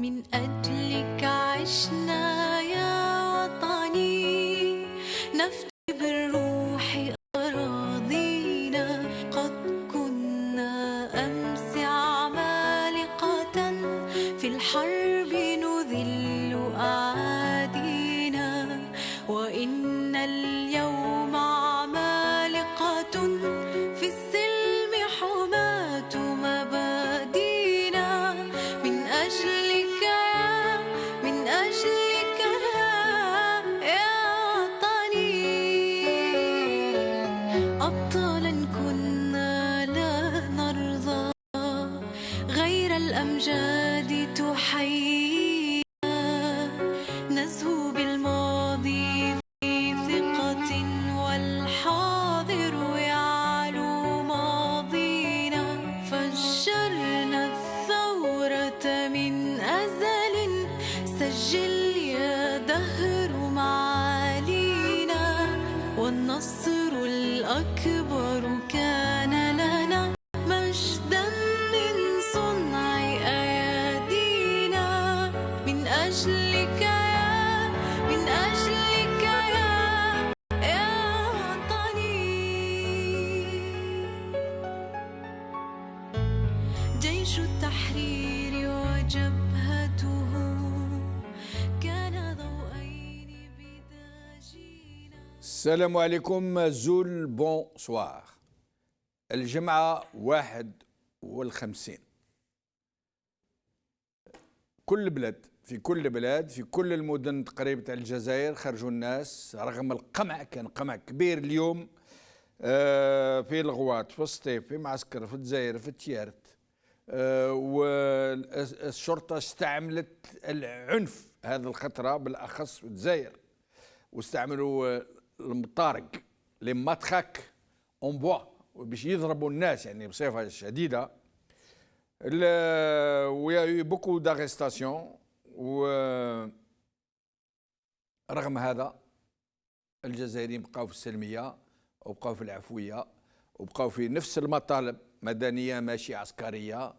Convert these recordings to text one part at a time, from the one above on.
من أجلك عشنا يا وطني، نفتي بالروح أراضينا. قد كنا أمس عمالقة، في الحرب نذل أعادينا، وإن اليوم عمالقة، في السلم حماة مبادينا. من أجلك من أجلك يا وطني، أبطالا كنا لا نرضى غير الأمجاد تحيينا. نزهو بالماضي في ثقة، والحاضر يعلو ماضينا. فجرنا الثورة من أزل، سجل يا دهر معالينا. والنصر الأكبر كان لنا، مجدا من صنع أيادينا. من أجلك من أجلك يا وطني. جيش التحرير وجبهته كان ضوءين بداجينا. السلام عليكم زول بونسوار. الجمعة 51، كل بلاد في كل المدن تقريبا تاع الجزائر خرجوا الناس رغم القمع. كان قمع كبير اليوم في الغواط، في السطيف، في معسكر، في الجزائر، في التيارت. والشرطة استعملت العنف هذه الخطرة بالأخص في الجزائر، واستعملوا المطارق لي ماتخاك اون بوا باش يضربوا الناس يعني بصفة شديدة. ويا بوكو دارستاسيون. ورغم هذا الجزائريين بقاو في السلمية، وبقاو في العفوية، وبقاو في نفس المطالب، مدنية ماشي عسكرية،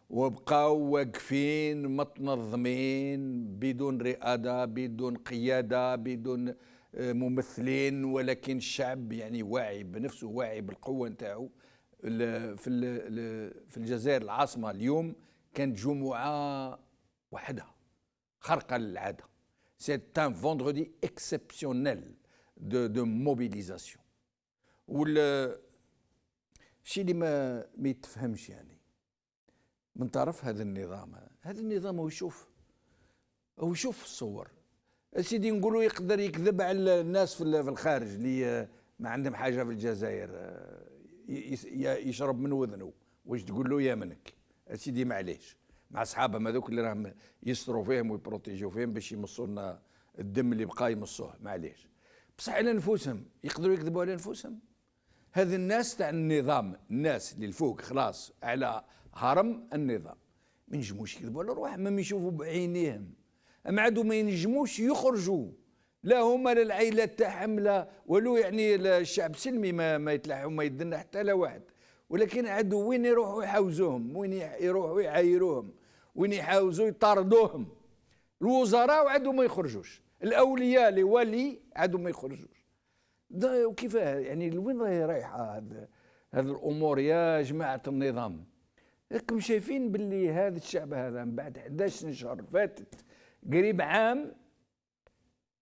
وبقاو واقفين متنظمين بدون رئادة، بدون قيادة، بدون ممثلين، ولكن الشعب يعني واعي بنفسه، واعي بالقوة نتاعو. في الجزائر العاصمة اليوم كانت جمعة وحدها خارقة للعادة. C'est un vendredi exceptionnel de mobilisation. الشيء اللي ما يتفهمش يعني من طرف هذا النظام هو يشوف الصور. سيدي نقولوا يقدر يكذب على الناس في الخارج اللي ما عندهم حاجة في الجزائر، يشرب من وذنه، واش تقول له يا منك سيدي معليش مع اصحابهم هذوك اللي راهم يستروا فيهم ويبروتيجيو فيهم باش يمصوا لنا الدم اللي بقى يمصوه، معليش. بصح على انفسهم يقدروا يكذبوا على انفسهم. هذه الناس تاع النظام، الناس اللي الفوق خلاص على هرم النظام، ما ينجموش يكذبوا على روحهم، ما يشوفوا بعينيهم، اما عادوا ما ينجموش يخرجوا، لا هما لا العائلات تاعهم لا ولو، يعني الشعب سلمي ما يتلاحوا ما يدنا حتى لا واحد، ولكن عادوا وين يروحوا يحاوزوهم، وين يروحوا يعايروهم، وين يحاوزوا يطاردوهم. الوزراء عادوا ما يخرجوش، الاولياء اللي ولي عادوا ما يخرجوش. وكيف يعني لوين راهي رايحه هذه الامور يا جماعه النظام؟ راكم شايفين باللي هذا الشعب هذا من بعد 11 شهر فاتت قريب عام،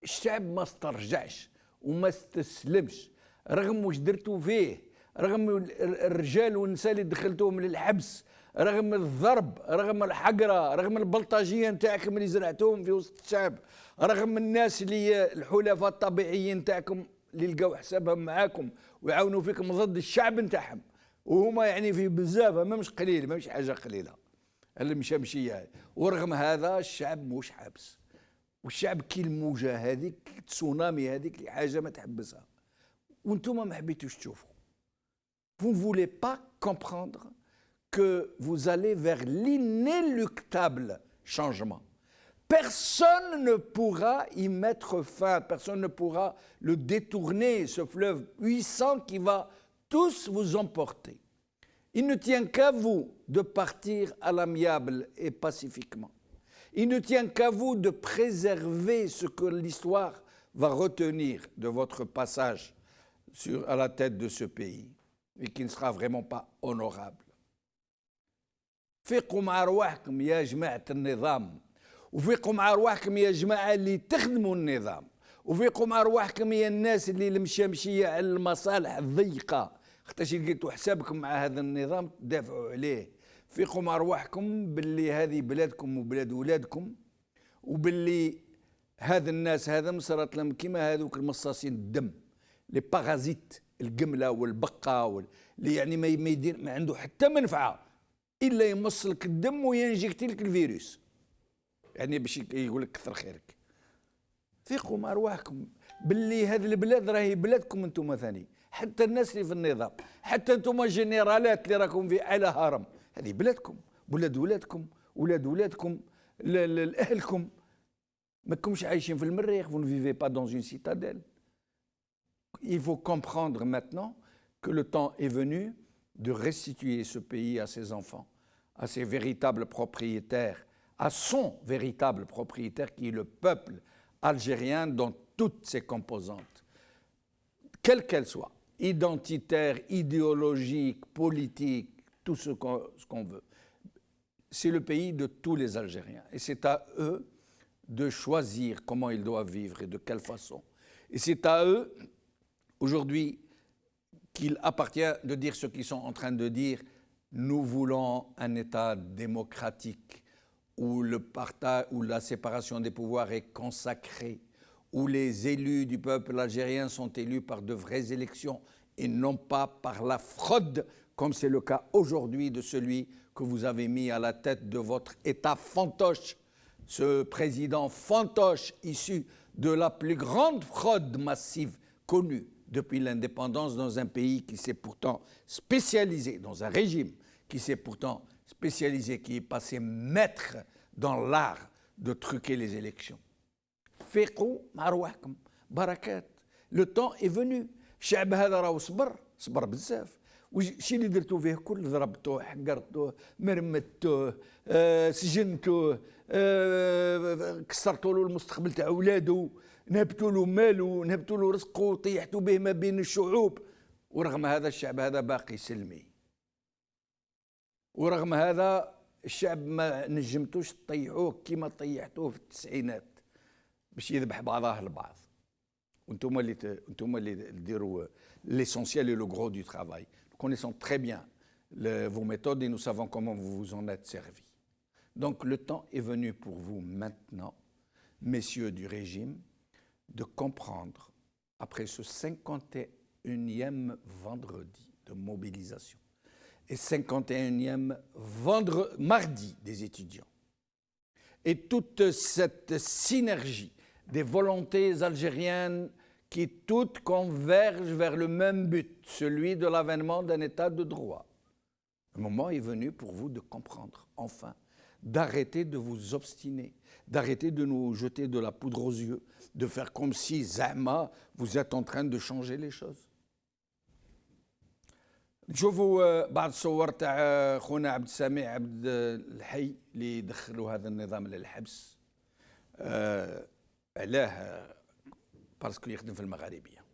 الشعب ما استرجعش وما استسلمش رغم واش درتوا فيه، رغم الرجال والنساء اللي دخلتوهم للحبس، رغم الضرب، رغم الحقره، رغم البلطجيه نتاعكم اللي زرعتوهم في وسط الشعب، رغم الناس اللي الحلفاء الطبيعيين نتاعكم اللي لقاو حسابهم معاكم ويعاونوا فيكم ضد الشعب نتاعهم، وهما يعني في بزاف، مش قليل، مش حاجه قليله المشمشيه. ورغم هذا الشعب مش حابس، والشعب كي الموجه هذيك تسونامي هذيك اللي حاجه ما تحبسها، وانتم ما حبيتوش تشوفوا. Vous ne voulez pas comprendre que vous allez vers l'inéluctable changement. Personne ne pourra y mettre fin, personne ne pourra le détourner, ce fleuve puissant qui va tous vous emporter. Il ne tient qu'à vous de partir à l'amiable et pacifiquement. Il ne tient qu'à vous de préserver ce que l'histoire va retenir de votre passage à la tête de ce pays et qui ne sera vraiment pas honorable. فيقوا مع رواحكم يا جماعة النظام، وفيقوا مع رواحكم يا جماعة اللي تخدموا النظام، وفيقوا مع رواحكم يا الناس اللي المشامشية على المصالح الضيقة، خاطرش لقيتوا حسابكم مع هذا النظام تدافعوا عليه. فيقوا مع رواحكم باللي هذه بلادكم وبلاد ولادكم، وباللي هذا الناس هذا مصرت لهم كيما هذوك المصاصين الدم، لي بارازيت، القمله والبقه اللي يعني ما يدير ما عنده حتى منفعه الا يمص لك الدم وينجكتي لك الفيروس، يعني باش يقول لك كثر خيرك. ثقوا مع ارواحكم باللي هذه البلاد راهي بلادكم انتم ثاني، حتى الناس اللي في النظام، حتى انتم جنرالات اللي راكم في على هرم، هذه بلادكم، ولاد ولادكم، ولاد ولادكم، اهلكم. ما كنتمش عايشين في المريخ، vous ne vivez pas dans une citadelle. Il faut comprendre maintenant que le temps est venu de restituer ce pays à ses enfants, à ses véritables propriétaires, à son véritable propriétaire qui est le peuple algérien dans toutes ses composantes, quelles qu'elles soient, identitaires, idéologiques, politiques, tout ce qu'on veut. C'est le pays de tous les Algériens et c'est à eux de choisir comment ils doivent vivre et de quelle façon. Et c'est à eux aujourd'hui qu'il appartient de dire ce qu'ils sont en train de dire. Nous voulons un État démocratique où le partage, où la séparation des pouvoirs est consacrée, où les élus du peuple algérien sont élus par de vraies élections et non pas par la fraude, comme c'est le cas aujourd'hui de celui que vous avez mis à la tête de votre État fantoche, ce président fantoche issu de la plus grande fraude massive connue depuis l'indépendance dans un pays qui s'est pourtant spécialisé, dans un régime qui s'est pourtant spécialisé, qui est passé maître dans l'art de truquer les élections. Fiqou marouahkum, barakat. Le temps est venu. الشعب هذا راهو صبر بزاف. وشي اللي درتو فيه كل ضربتوه، حقرتوه، مرمتوه، سجنتوه، كسرتوا له المستقبل تاع اولاده، نهبتوا له ماله، نهبتوا له رزقه، طيحتوا به ما بين الشعوب. ورغم هذا الشعب هذا باقي سلمي. ورغم هذا الشعب ما نجمتوش تطيحوه كيما طيحتوه في التسعينات باش يذبح بعضاه البعض. وانتم اللي ديروا l'essentiel et le gros du travail. Nous connaissons très bien vos méthodes et nous savons comment vous vous en êtes servis. Donc le temps est venu pour vous maintenant, messieurs du régime, de comprendre, après ce 51e vendredi de mobilisation et 51e mardi des étudiants, et toute cette synergie des volontés algériennes qui toutes convergent vers le même but, celui de l'avènement d'un État de droit. Le moment est venu pour vous de comprendre, enfin, d'arrêter de vous obstiner, d'arrêter de nous jeter de la poudre aux yeux, de faire comme si, zama, vous êtes en train de changer les choses. نشوفوا بعض الصور تاع خونا عبد السميع عبد الحي اللي دخلوا هذا النظام للحبس. علاه؟ باسكو يخدم في المغاربيه.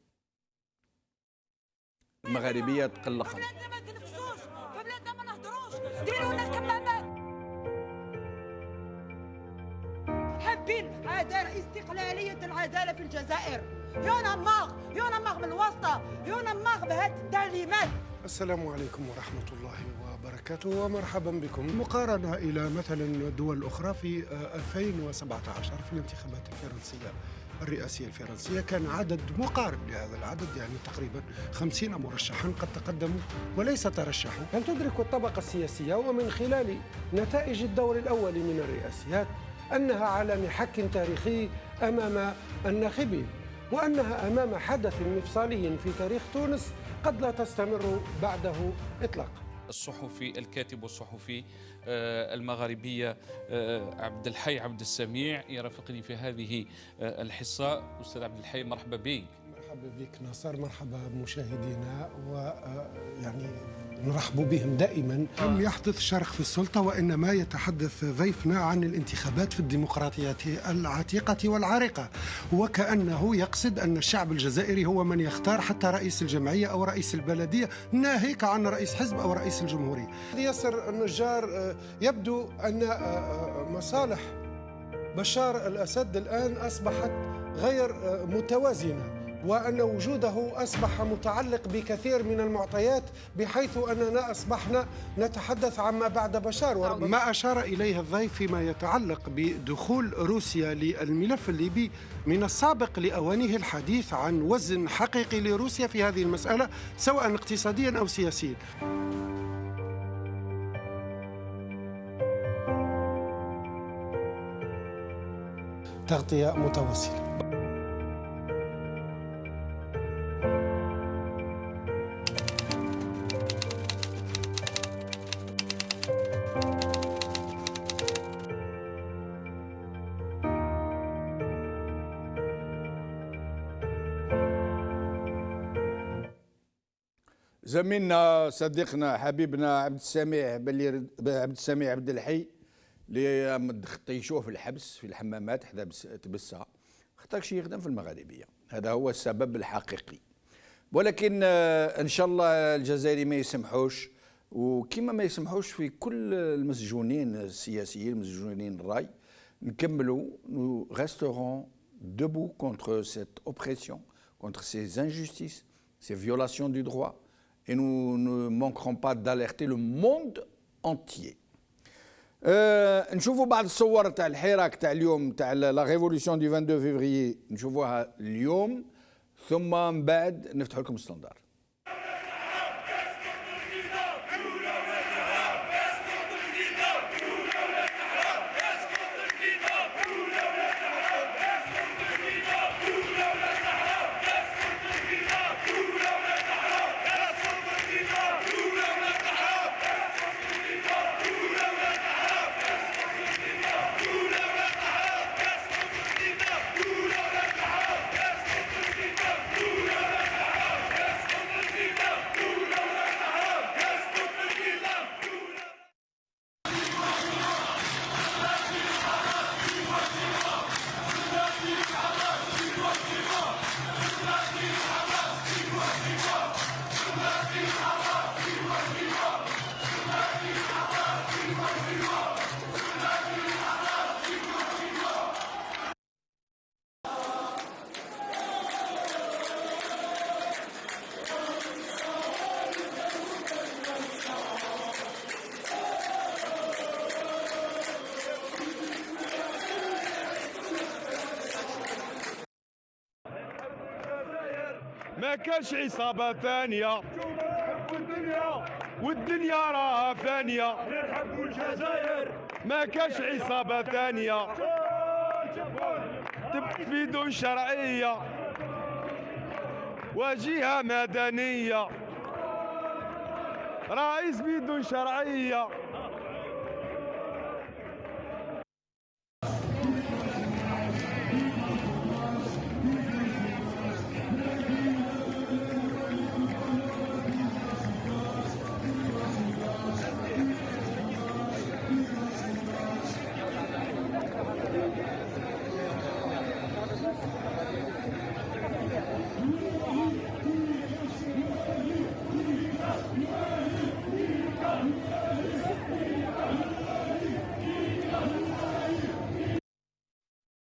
المغاربيه تقلقهم. في بلادنا ما تنفسوش، في بلادنا ما نهضروش، ديروا لنا كمامات. حابين عداله، استقلاليه العداله في الجزائر. يونماغ من الواسطه، يونماغ بهذه التعليمات. السلام عليكم ورحمة الله وبركاته ومرحبا بكم. مقارنة إلى مثلا دول أخرى في 2017 في الانتخابات الفرنسية الرئاسية الفرنسية كان عدد مقارب لهذا العدد، يعني تقريبا 50 مرشحا قد تقدموا وليس ترشحوا. أن تدرك الطبقة السياسية ومن خلال نتائج الدور الأول من الرئاسيات أنها على محك تاريخي أمام الناخبين، وأنها أمام حدث مفصلي في تاريخ تونس قد لا تستمر بعده إطلاقا. الصحفي الكاتب والصحفي المغاربية عبد الحي عبد السميع يرافقني في هذه الحصة. أستاذ عبد الحي، مرحبا بك. مرحبا بك ناصر، مرحبا بمشاهدينا، ويعني نرحب بهم دائما. لم يحدث شرخ في السلطة، وإنما يتحدث ضيفنا عن الانتخابات في الديمقراطية العتيقة والعريقة، وكأنه يقصد أن الشعب الجزائري هو من يختار حتى رئيس الجمعية أو رئيس البلدية، ناهيك عن رئيس حزب أو رئيس الجمهورية. ياسر النجار، يبدو أن مصالح بشار الأسد الآن أصبحت غير متوازنة، وأن وجوده أصبح متعلق بكثير من المعطيات، بحيث أننا أصبحنا نتحدث عما بعد بشار. ما أشار إليه الضيف فيما يتعلق بدخول روسيا للملف الليبي، من السابق لأوانه الحديث عن وزن حقيقي لروسيا في هذه المسألة، سواء اقتصاديا أو سياسيا. تغطية متواصلة. زميلنا صديقنا حبيبنا عبد السميع عبد الحي اللي طيشوه في الحبس في الحمامات حدا تبسها خاطرش يخدم في المغاربيه، هذا هو السبب الحقيقي. ولكن ان شاء الله الجزائري ما يسمحوش، وكما ما يسمحوش في كل المسجونين السياسيين المسجونين الراي. نكملوا nous resterons debout contre cette oppression, contre ces injustices, ces violations du droit, et nous ne manquerons pas d'alerter le monde entier. نشوفوا بعض الصور تاع الحراك تاع اليوم تاع لا ريفولوسيون دو 22 فيفري، نشوفوها اليوم ثم من بعد نفتحوا لكم الستاندار. ما كانش عصابة ثانية والدنيا راها فانية، نحبوا الجزائر ما كانش عصابة ثانية بدون شرعية وجهة مدنية، رئيس بدون شرعية.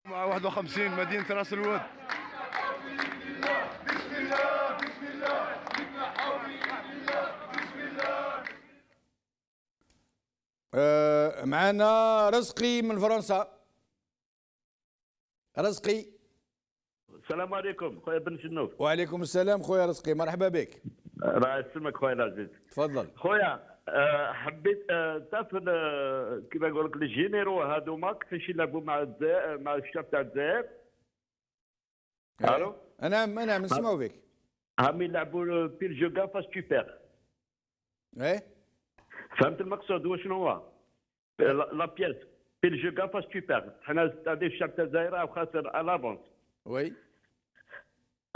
مع 51 مدينة راس الود. معنا رزقي من فرنسا. رزقي، السلام عليكم خويا بن شنوف. وعليكم السلام خويا رزقي، مرحبا بك. الله يسلمك خويا العزيز. تفضل خويا حبيت تعرف كيما نقول لك الجينيرو هذوما كيفاش يلعبوا مع الجزائر مع الشعب تاع الجزائر. الو انا نسمعوا فيك. هم يلعبوا بيل جوغا فاس تشوبير. ايه فهمت المقصود هو شنو هو؟ لا بياس بيل جوغا فاس تشوبير، حنا هذا الشعب تاع الجزائر خاسر على لافونس. وي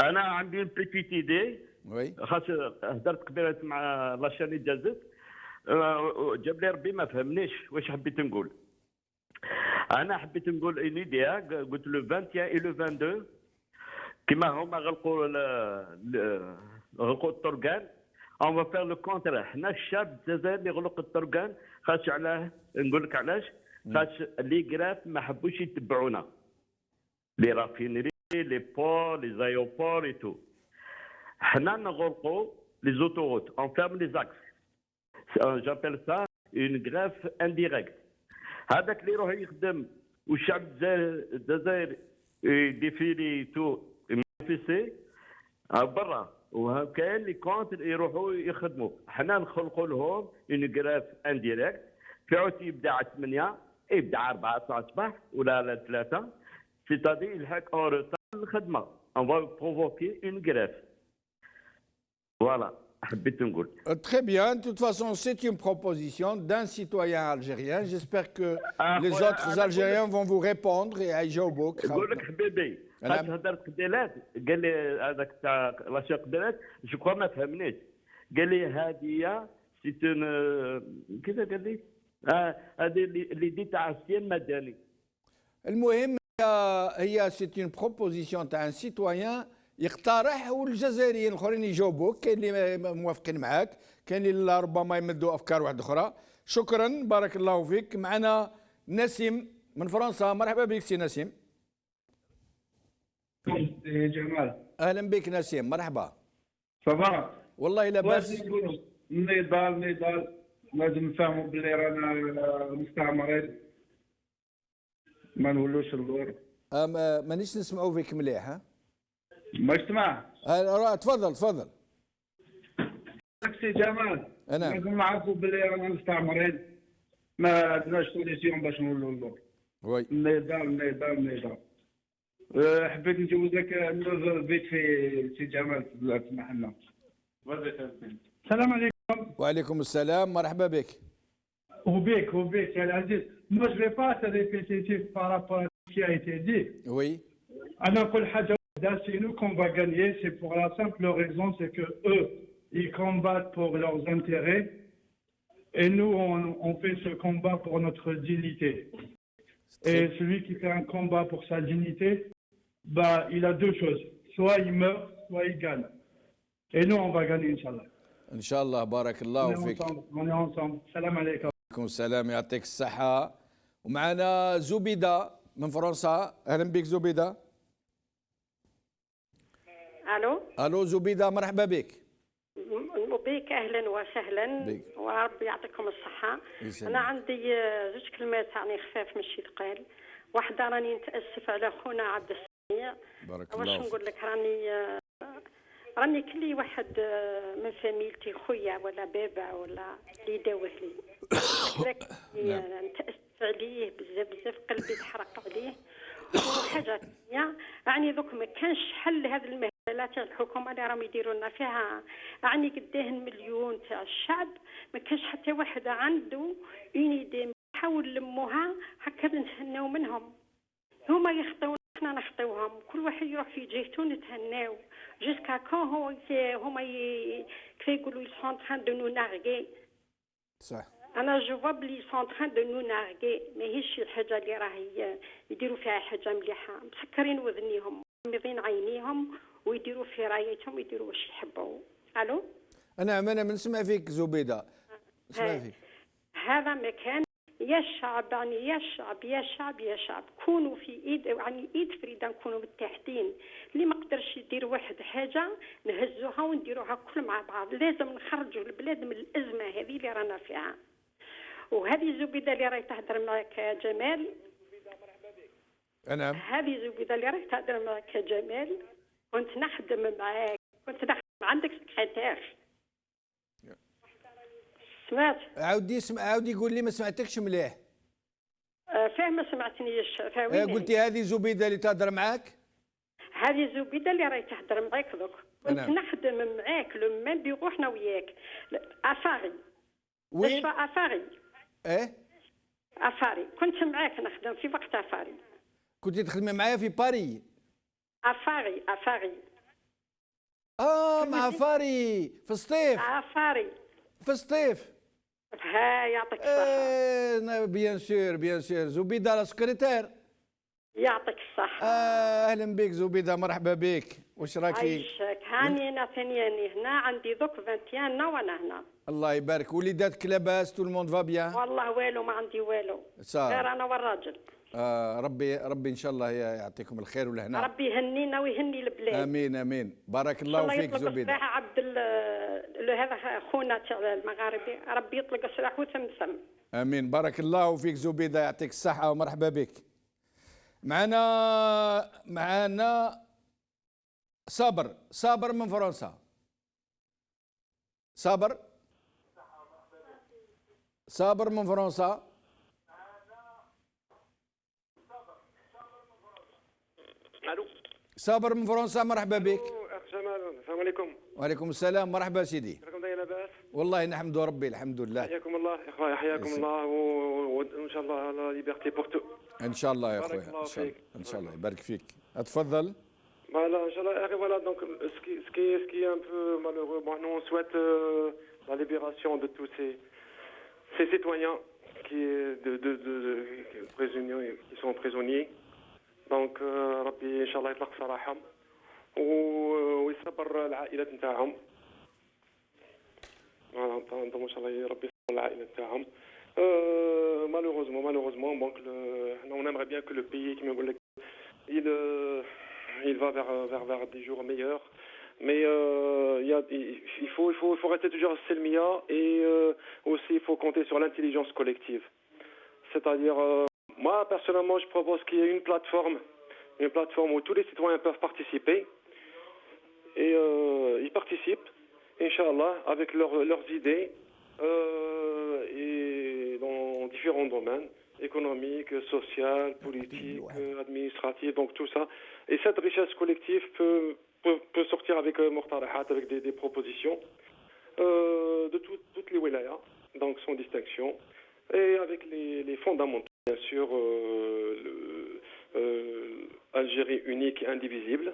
انا عندي بيتيت ايدي، وي خاص هدرت قبيله مع لاشاني دازت، جاب لي ربي ما فهمنيش واش حبيت نقول. انا حبيت نقول اون ايديا، قلت لو 21 اي لو 22 كيما هما غلقوا الطرقان، اون فا فير لو كونتر. حنا الشعب الجزائري اللي غلق الطرقان، خاص علاه نقول لك علاش، خاص لي كراف ما حبوش يتبعونا، لي رافينري لي بور لي زايوبور اي تو. حنا نغلقوا لي زوتوروت، اون فيرم لي زاكس، جابيل سا اون غراف انديريكت. هذاك اللي يروح يخدم والشعب الجزائري ديفيلي تو مانيفيسي برا، وكاين اللي كونتر يروحوا يخدموا. حنا نخلقوا لهم اون غراف انديريكت، في عود يبدا على 8 يبدا على 4 تاع الصباح ولا 3، سيتادي يلحق اون روتار الخدمه، اون فا بروفوكي اون غراف. فوالا حبيت نقول. Très bien. De toute façon, c'est une proposition d'un citoyen algérien. J'espère que les autres Algériens vont vous répondre et يجاوبوك. نقول لك حبيبي، أنا- خاطر هدرت قبيلات، قال لي هذاك تاع لاشي قبيلات جو كوا ما فهمنيش، قال لي هذه سيتون كذا قال لي هذه اللي دي تاع السيان مدني. المهم هي سيت اون بروبوزيسيون تاع ان سيتويان يقترح والجزائريين الاخرين يجاوبوك. كاين اللي موافقين معاك، كاين اللي ربما يمدوا افكار واحده اخرى. شكرا، بارك الله فيك. معنا نسيم من فرنسا. مرحبا بك سي نسيم. جمال اهلا بك نسيم، مرحبا. صباح. والله لاباس. النضال لازم نفهموا باللي رانا مستعمرين، ما نولوش اللور. مانيش نسمعوا فيك مليح. ها ما اجتماع تفضل تفضل. سي جمال، أنا. لازم نعرفوا باللي رانا مستعمرين، ما عندناش سوليسيون باش نولوا اللور. وي النضال حبيت نجوزك نوز فيت في سي جمال، تسمح لنا. السلام عليكم. وعليكم السلام، مرحبا بك. وبيك يا العزيز. Moi, je vais pas être répétitif par rapport à ce qui a été dit. Oui. أنا أقول حاجة واحدة، c'est nous qu'on va gagner. C'est pour la simple raison, c'est que eux, ils combattent pour leurs intérêts, et nous, on fait ce combat pour notre dignité. Et celui qui fait un combat pour sa dignité, bah, il a deux choses. Soit il meurt, soit il gagne. Et nous, on va gagner, Inch'Allah. ان شاء الله، بارك الله فيك. On est ensemble. Salam alaikum. عليكم السلام، يعطيك الصحة. ومعنا زبيدة من فرنسا. أهلا بك زبيدة. الو ألو زبيدة، مرحبا بك. بك اهلا وسهلا بك. وربي يعطيكم الصحه. يسلمك. انا عندي زوج كلمات يعني خفاف ماشي ثقال. واحده راني نتاسف على خونا عبد السميع. بارك واش الله نقول فيك. لك، راني كلي واحد من فاميلتي خويا ولا بابا ولا اللي داوه لي. لكن نتاسف عليه بزاف قلبي تحرق عليه. وحاجه ثانيه يعني دوك ما كانش حل هذه المهزله تاع الحكومه اللي راهم يديروا لنا فيها، يعني قداه مليون تاع الشعب ما كانش حتى واحد عنده اون ايدي نحاول نلموها هكا نتهناو منهم. هما يخطيونا احنا نخطيوهم، كل واحد يروح في جهته نتهناو جوسكا كون هما كيف يقولوا سون تران دو نو نارغي. صح. انا جو فوا بلي سون تران دو نو نارغي، ماهيش الحاجه اللي راهي يديروا فيها حاجه مليحه. مسكرين وذنيهم مغمضين عينيهم ويديروا في رايتهم ويديروا واش يحبوا. الو نعم، أنا نسمع فيك زبيدة، نسمع فيك. هذا مكان يا الشعب، يعني يا شعب كونوا في ايد، يعني ايد فريده، نكونوا متحدين. اللي ما قدرش يدير واحد حاجه نهزوها ونديروها كل مع بعض. لازم نخرجوا البلاد من الازمه هذه اللي رانا فيها. وهذه زبيده اللي راهي تهضر معك يا جمال. نعم. هذه زبيده اللي راهي تهضر معك يا جمال، كنت نخدم معاك، كنت نخدم عندك سكرتير. سمعت؟ عاودي يقول لي، ما سمعتكش مليح. فيه ما سمعتنيش. فاهمني؟ قلتي هذه زبيدة اللي تهضر معاك؟ هذه زبيده اللي راهي تهضر معاك دوك، كنت نعم. نخدم معاك لو ميم بيرو حنا وياك. افاري. وين؟ افاري. ايه؟ افاري، كنت معاك نخدم في وقت افاري. كنت تخدمي معايا في باريس؟ افاري. مع فاري في الصيف. عفاري. في الصيف. ها يعطيك الصحة. بيان سور بيان سور. زبيدة لا سكرتير. يعطيك الصحة. اهلا بك زبيدة، مرحبا بك. واش راكي؟ عايشك. هاني انا ثانياني هنا، عندي دوك 21 وانا هنا. الله يبارك. وليداتك لاباس؟ تو الموند فا بيان؟ والله والو، ما عندي والو غير انا والراجل. ربي ان شاء الله يعطيكم الخير والهنا. ربي يهنينا ويهني البلاد. امين امين. بارك الله فيك زبيدة. الصراحة عبد هذا خونا تاع المغاربي، ربي يطلق السلاح وتمسم. امين. بارك الله فيك زبيدة، يعطيك الصحة ومرحبا بك. معنا صابر من فرنسا. صابر من فرنسا. الو صابر من فرنسا، مرحبا بك. اخ جمال، السلام عليكم. وعليكم السلام، مرحبا سيدي. راكم داير لاباس؟ والله نحمد ربي الحمد لله. حياكم الله يا اخويا، حياكم الله، وان شاء الله لا ليبرتي بور تو. ان شاء الله يا بارك اخويا، الله فيك. ان شاء الله يبارك فيك. اتفضل. Voilà, Inch'Allah. Et voilà, donc ce qui est un peu malheureux, bon, nous on souhaite la libération de tous ces citoyens prisonniers, qui sont prisonniers. Donc, Rabbi, Inch'Allah, يطلق سراحهم ويصبر العائلات نتاعهم. Voilà, donc Inch'Allah, Rabbi يصبر العائلات نتاعهم. Malheureusement, donc on aimerait bien que le pays, qui me il va vers des jours meilleurs, mais il faut rester toujours selmia et aussi il faut compter sur l'intelligence collective. C'est-à-dire, moi personnellement, je propose qu'il y ait une plateforme où tous les citoyens peuvent participer et ils participent, Inch'Allah, avec leurs idées et dans différents domaines. Économique, sociale, politique, administrative, donc tout ça. Et cette richesse collective peut sortir avec Mortarahat, avec des propositions de toutes les wilayas, donc sans distinction, et avec les fondamentaux, bien sûr, Algérie unique et indivisible.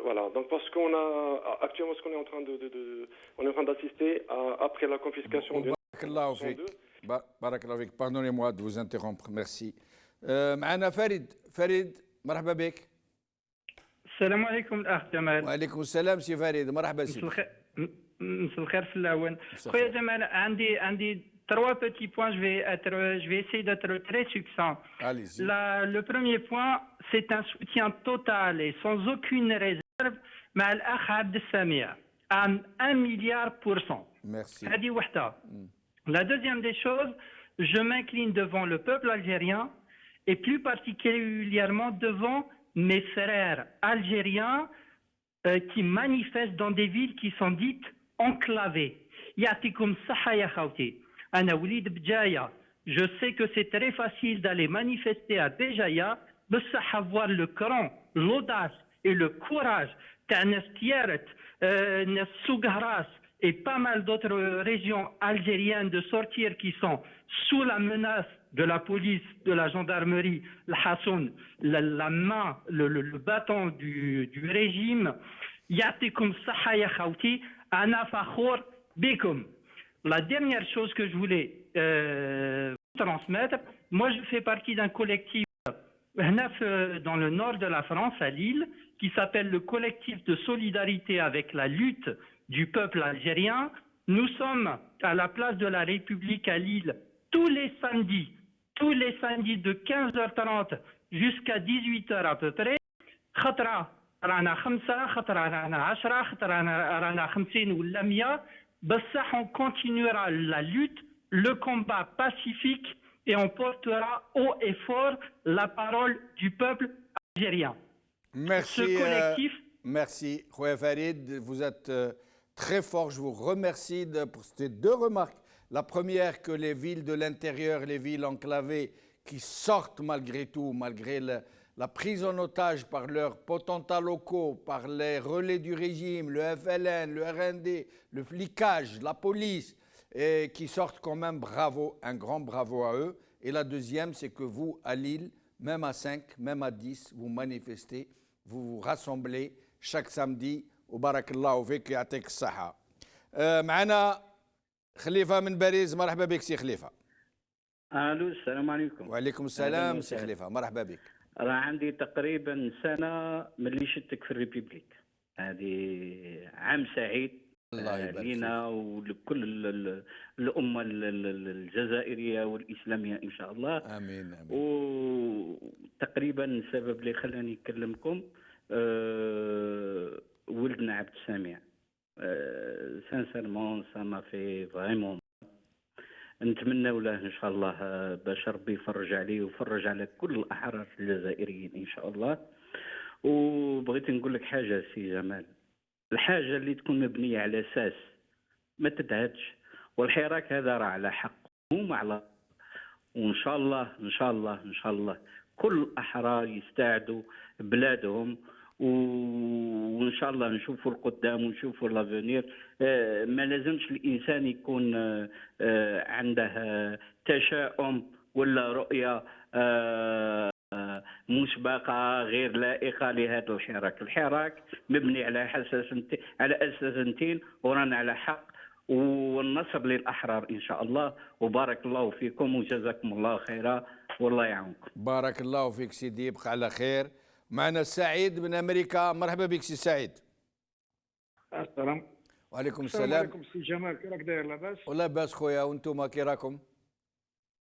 Voilà, donc parce qu'on a actuellement ce qu'on est en train d'assister après la confiscation du بارك الله فيك. Pardonnez-moi de vous interrompre, merci. معنا فريد مرحبا بك. السلام عليكم الاخ جمال. وعليكم السلام سي فريد، مرحبا سي. مساء الخير في الاول. خويا جمال، عندي 3 petits points, je vais essayer d'être très succinct. Allez-y. Le premier point, c'est un soutien total et sans aucune réserve مع الاخ عبد السميع à 1 milliard %. Merci. هذه وحده. La deuxième des choses, je m'incline devant le peuple algérien et plus particulièrement devant mes frères algériens qui manifestent dans des villes qui sont dites enclavées. يعطيكم الصحة يا خوتي. أنا وليد بجاية. Je sais que c'est très facile d'aller manifester à Béjaïa, بصح avoir le cran, l'audace et le courage تاع ناس تيارت, ناس سوق et pas mal d'autres régions algériennes de sortir qui sont sous la menace de la police, de la gendarmerie, le hassoun, la main, le bâton du régime. Yatikum saha ya khawti, ana fakhour bikum. La dernière chose que je voulais transmettre, moi je fais partie d'un collectif dans le nord de la France, à Lille, qui s'appelle le collectif de solidarité avec la lutte du peuple algérien. Nous sommes à la place de la République à Lille tous les samedis de 15h30 jusqu'à 18h à peu près. خطرة رانا 5 خطرة رانا 10 خطرة رانا 50 ولا 100 بصح on continuera la lutte, le combat pacifique et on portera haut et fort la parole du peuple algérien. Merci. Ce collectif. Merci, Khouya Farid. Vous êtes très fort. Je vous remercie pour ces 2 remarques. La première, que les villes de l'intérieur, les villes enclavées, qui sortent malgré tout, malgré la prise en otage par leurs potentats locaux, par les relais du régime, le FLN, le RND, le flicage, la police, et qui sortent quand même, bravo, un grand bravo à eux. Et la deuxième, c'est que vous, à Lille, même à 5, même à 10, vous manifestez, vous vous rassemblez chaque samedi وبارك الله فيك يعطيك الصحة. معنا خليفة من باريس، مرحبا بك سي خليفة. الو السلام عليكم. وعليكم السلام سي خليفة، مرحبا بك. راه عندي تقريبا سنة ملي شفتك في الريبوبليك، هذه عام سعيد لينا ولكل الأمة الجزائرية والإسلامية إن شاء الله. آمين آمين. وتقريبا السبب اللي خلاني نكلمكم ولدنا عبد السميع. سانسيرمون سا ما في فريمون، نتمنى له ان شاء الله باش ربي يفرج عليه ويفرج على كل الاحرار الجزائريين ان شاء الله. وبغيت نقول لك حاجه سي جمال، الحاجه اللي تكون مبنيه على اساس ما تتهدش، والحراك هذا راه على حق هم على، وان شاء الله ان شاء الله ان شاء الله كل الاحرار يستعدوا بلادهم، وان شاء الله نشوفوا القدام ونشوفوا لافونير. ما لازمش الانسان يكون عنده تشاؤم ولا رؤيه مسبقه غير لائقه لهذا الحراك. الحراك مبني على اساسنتين ورانا على حق، والنصر للاحرار ان شاء الله. وبارك الله فيكم وجزاكم الله خيرا والله يعاونكم. بارك الله فيك سيدي، يبقى على خير. معنا سعيد من امريكا، مرحبا بك سي سعيد. السلام. وعليكم السلام السلام. عليكم سي جمال، كي راك داير؟ لاباس؟ والله لاباس خويا، وانتم كي راكم؟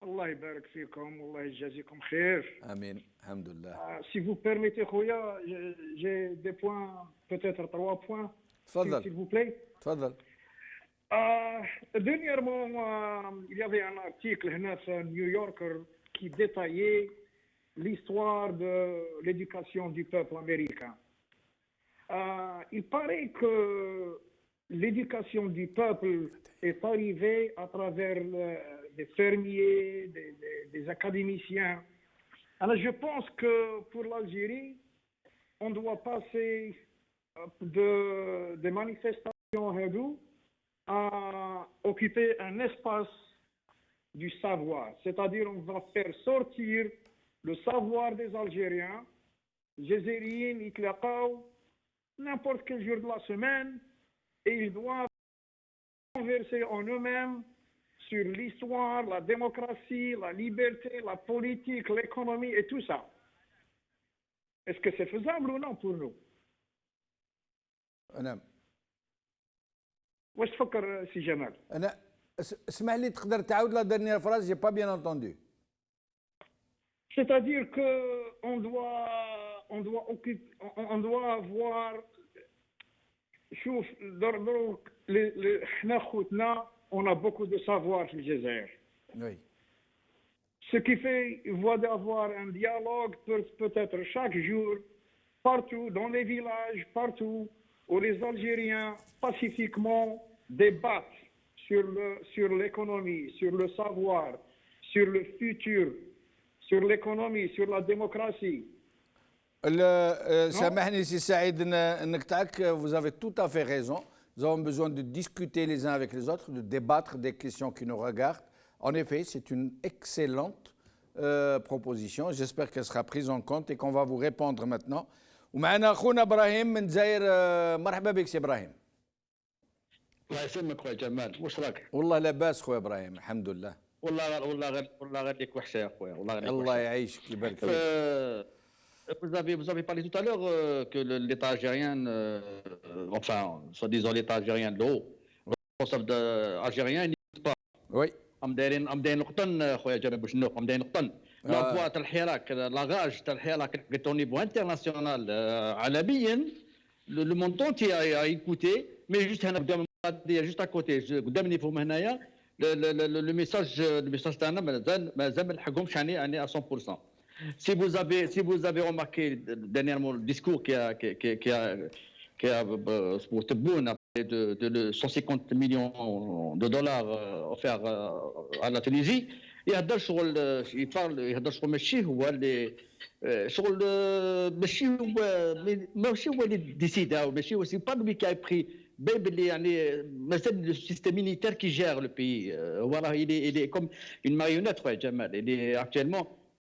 الله يبارك فيكم والله يجازيكم خير. امين الحمد لله. Si vous permettez خويا، j'ai des points, peut-être 3 points. تفضل. S'il vous plaît. تفضل. Dernièrement, il y avait un article هنا في نيويوركر qui détaillait l'histoire de l'éducation du peuple américain. Il paraît que l'éducation du peuple est arrivée à travers des fermiers, des académiciens. Alors je pense que pour l'Algérie, on doit passer des manifestations à occuper un espace du savoir. C'est-à-dire on va faire sortir le savoir des Algériens, Jazairiens, Itlaqaw, n'importe quel jour de la semaine, et ils doivent converser en eux-mêmes sur l'histoire, la démocratie, la liberté, la politique, l'économie et tout ça. Est-ce que c'est faisable ou non pour nous? نعم. واش تفكر سي جمال؟ انا اسمح لي تقدر تعاود لا ديرنيير فراز، جي با بيان انتوندو. C'est-à-dire que on doit avoir شوف دروك حنا خوتنا on a beaucoup de savoir في الجزائر. Oui. Ce qui fait il faut avoir un dialogue peut-être chaque jour partout dans les villages, partout où les Algériens pacifiquement débattent sur l'économie, sur le savoir, sur le futur, sur l'économie, sur la démocratie. سامحني سي سعيد نقطعك. Vous avez tout à fait raison. Nous avons besoin de discuter les uns avec les autres, de débattre des questions qui nous regardent. En effet, c'est une excellente proposition. J'espère qu'elle sera prise en compte et qu'on va vous répondre maintenant. ومعنا اخونا ابراهيم من الجزائر، مرحبا بك سي ابراهيم. الله يسلمك خويا جمال، واش راك؟ والله لاباس خويا ابراهيم الحمد لله. والله غير ليك وحشه يا خويا، والله غير ليك الله يعيشك يبارك فيك. Vous avez parlé tout à l'heure que l'État algérien, enfin, soi-disant l'État algérien de l'eau, responsable algérien, il n'écoute pas. Oui. أمداين نقطن خويا جمال بوشنوق، أمداين نقطن. لابوا تاع الحراك، لاغاج تاع الحراك au niveau international عالميا، le monde entier a écouté، mais juste هنا قدام المقادير juste à côté قدام نيفهم هنايا le message تاعنا مازال ما نلحقهمش يعني à 100%. Si vous avez remarqué dernièrement le discours qui a pour Tebboune a parlé de 150 millions de dollars offerts à la Tunisie, يهضر شغل ماشي هو اللي شغل ماشي هو اللي ديسيدا، ماشي هو سي با لوي كي بري باب اللي يعني مازال لو سيستيم ميليتير كي جير لو بيي. هو راه il est comme une marionnette خويا جمال. il est actuellement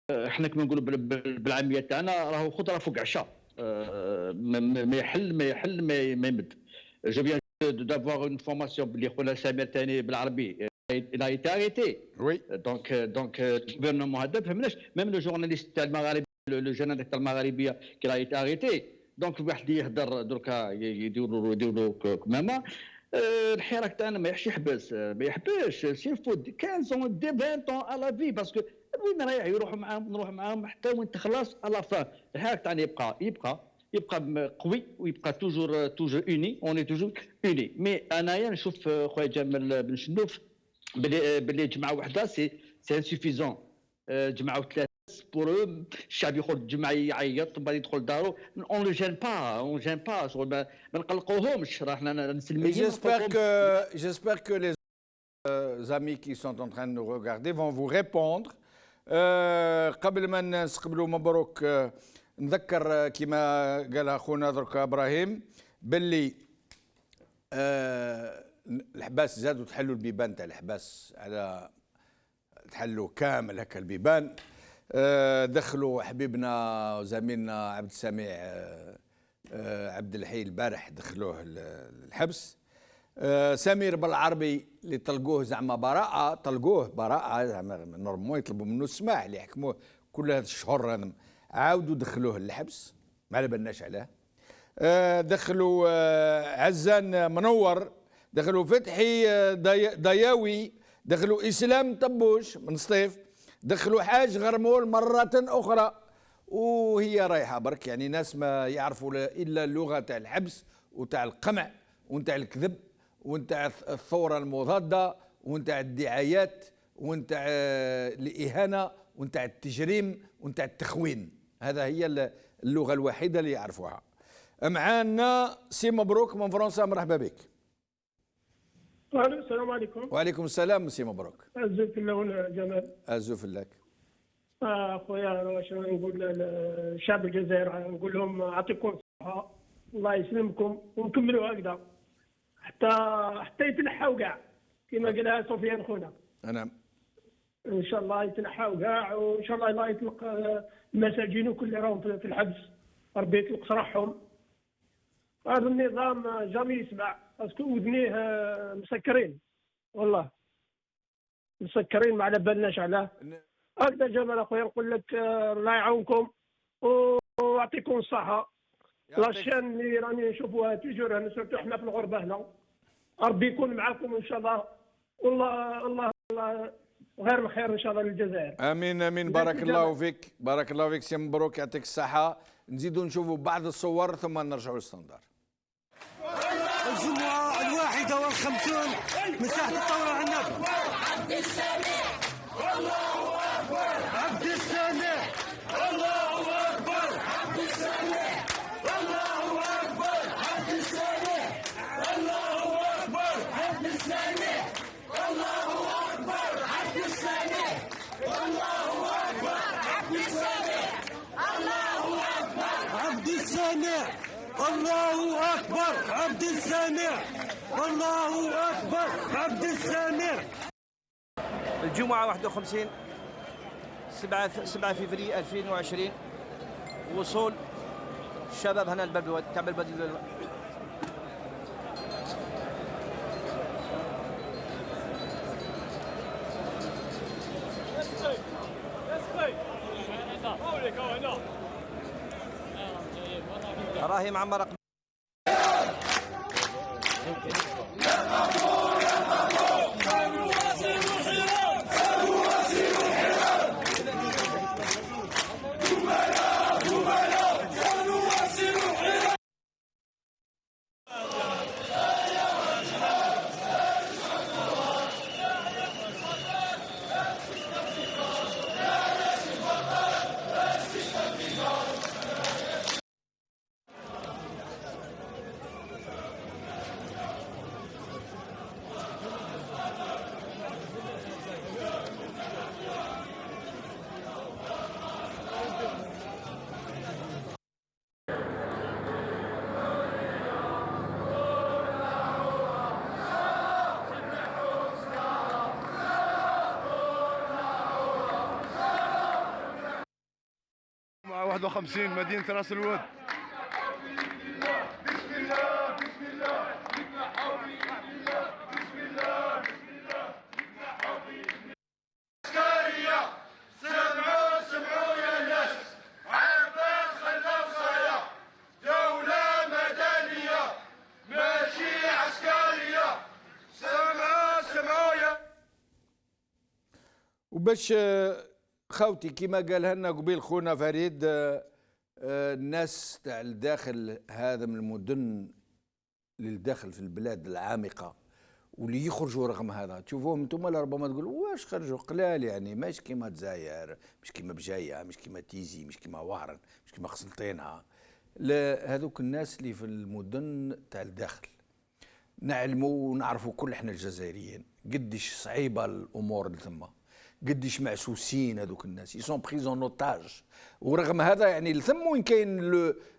احنا كما نقولوا بالعاميه تاعنا راهو خضره فوق عشاء. ما يحل ما يمد. جو فيان d'avoir une formation اللي خونا سامر ثاني بالعربي. Il a été arrêté. Oui. Donc le gouvernement هذا فهمناش même le journaliste تاع المغاربه le journaliste تاع المغاربيه qui a été arrêté. Donc واحد يهدر دركا يديروا كمامه. الحراك تاعنا ما يحبس ما يحبسش سي فو 15 ans دي 20 ans à la vie باسكو وين رايح يروحوا معاهم نروح معاهم حتى وين تخلص على فان. الحراك تاعنا يبقى قوي ويبقى توجور اوني اوني توجور اوني. مي انايا نشوف خويا جمال بن شنوف باللي جمعه وحده سي انسوفيزون. جمعوا ثلاثه بور الشعب يخرج جمعه يعيط من بعد يدخل دارو. اون لو جين با ما نقلقوهمش راه حنا نسلميين. J'espère que les amis qui sont en train de nous regarder vont vous répondre. قبل ما نستقبلوا مبروك نذكر كما قال اخونا درك ابراهيم باللي الحباس زادوا تحلوا البيبان تاع الحباس على تحلوا كامل هكا البيبان. دخلوا حبيبنا وزميلنا عبد السميع عبد الحي البارح دخلوه الحبس. سمير بالعربي اللي طلقوه زعما براءة زعما نورمالمون يطلبوا منه السماح اللي يحكموه كل هذا الشهور هذا عاودوا دخلوه للحبس ما على بالناش عليه. دخلوا عزان منور، دخلوا فتحي ضياوي، دخلوا اسلام طبوش من سطيف، دخلوا حاج غرمول مرة أخرى. وهي رايحة برك يعني ناس ما يعرفوا إلا اللغة تاع الحبس وتاع القمع وتاع الكذب وتاع الثورة المضادة وتاع الدعايات وتاع الإهانة وتاع التجريم وتاع التخوين. هذا هي اللغة الوحيدة اللي يعرفوها. معانا سي مبروك من فرنسا، مرحبا بك. السلام عليكم. وعليكم السلام سي مبروك. عزو في الله جمال. عزو في الله. اخويا واش نقول للشعب الجزائر، نقول لهم يعطيكم الصحة الله يسلمكم ونكملوا هكذا حتى يتنحاو كاع كما قالها سفيان خونا. نعم. ان شاء الله يتنحاو كاع وان شاء الله يطلق المساجين وكل راهم في الحبس، ربي يطلق سراحهم. هذا النظام جامي يسمع باسكو ودنيه مسكرين والله مسكرين ما على بالناش علاه. هكذا جمال اخويا نقول لك الله يعاونكم ويعطيكم الصحة. لاشين اللي راني نشوفوها توجور هنا سورتو احنا في الغربة هنا، ربي يكون معاكم ان شاء الله والله الله غير الخير ان شاء الله للجزائر. امين امين. بارك الله فيك، بارك الله فيك سي مبروك يعطيك الصحة. نزيدوا نشوفوا بعض الصور ثم نرجعوا للستاندار. الجمعة 51 مساحة الثورة على النبي. عبد السميع الله أكبر، عبد السميع الله أكبر، عبد السميع الله أكبر، عبد السميع الله أكبر، عبد السميع الله أكبر، عبد السميع الله أكبر، عبد السميع الله أكبر، عبد السميع الله أكبر، عبد السميع الله أكبر، عبد السميع. الجمعة 51 7 فبراير 2020 وصول الشباب هنا البلد تاع البلد. راهي معمرة. مدينة راس الود وباش خوتي كما قالها لنا قبيل خونا فريد، الناس تاع الداخل هذا من المدن للداخل في البلاد العامقه واللي يخرجوا رغم هذا تشوفوهم انتم ربما تقولوا واش خرجوا قلال، يعني مش كيما الجزائر، مش كيما بجايه، مش كيما تيزي، مش كيما وهران، مش كيما قسنطينه. لا، هذوك الناس اللي في المدن تاع الداخل نعلموا ونعرفوا كل احنا الجزائريين قديش صعيبه الامور اللي ثم، قديش معسوسين هذوك الناس، يسون بريزون اوتاج. ورغم هذا يعني الثم وين كاين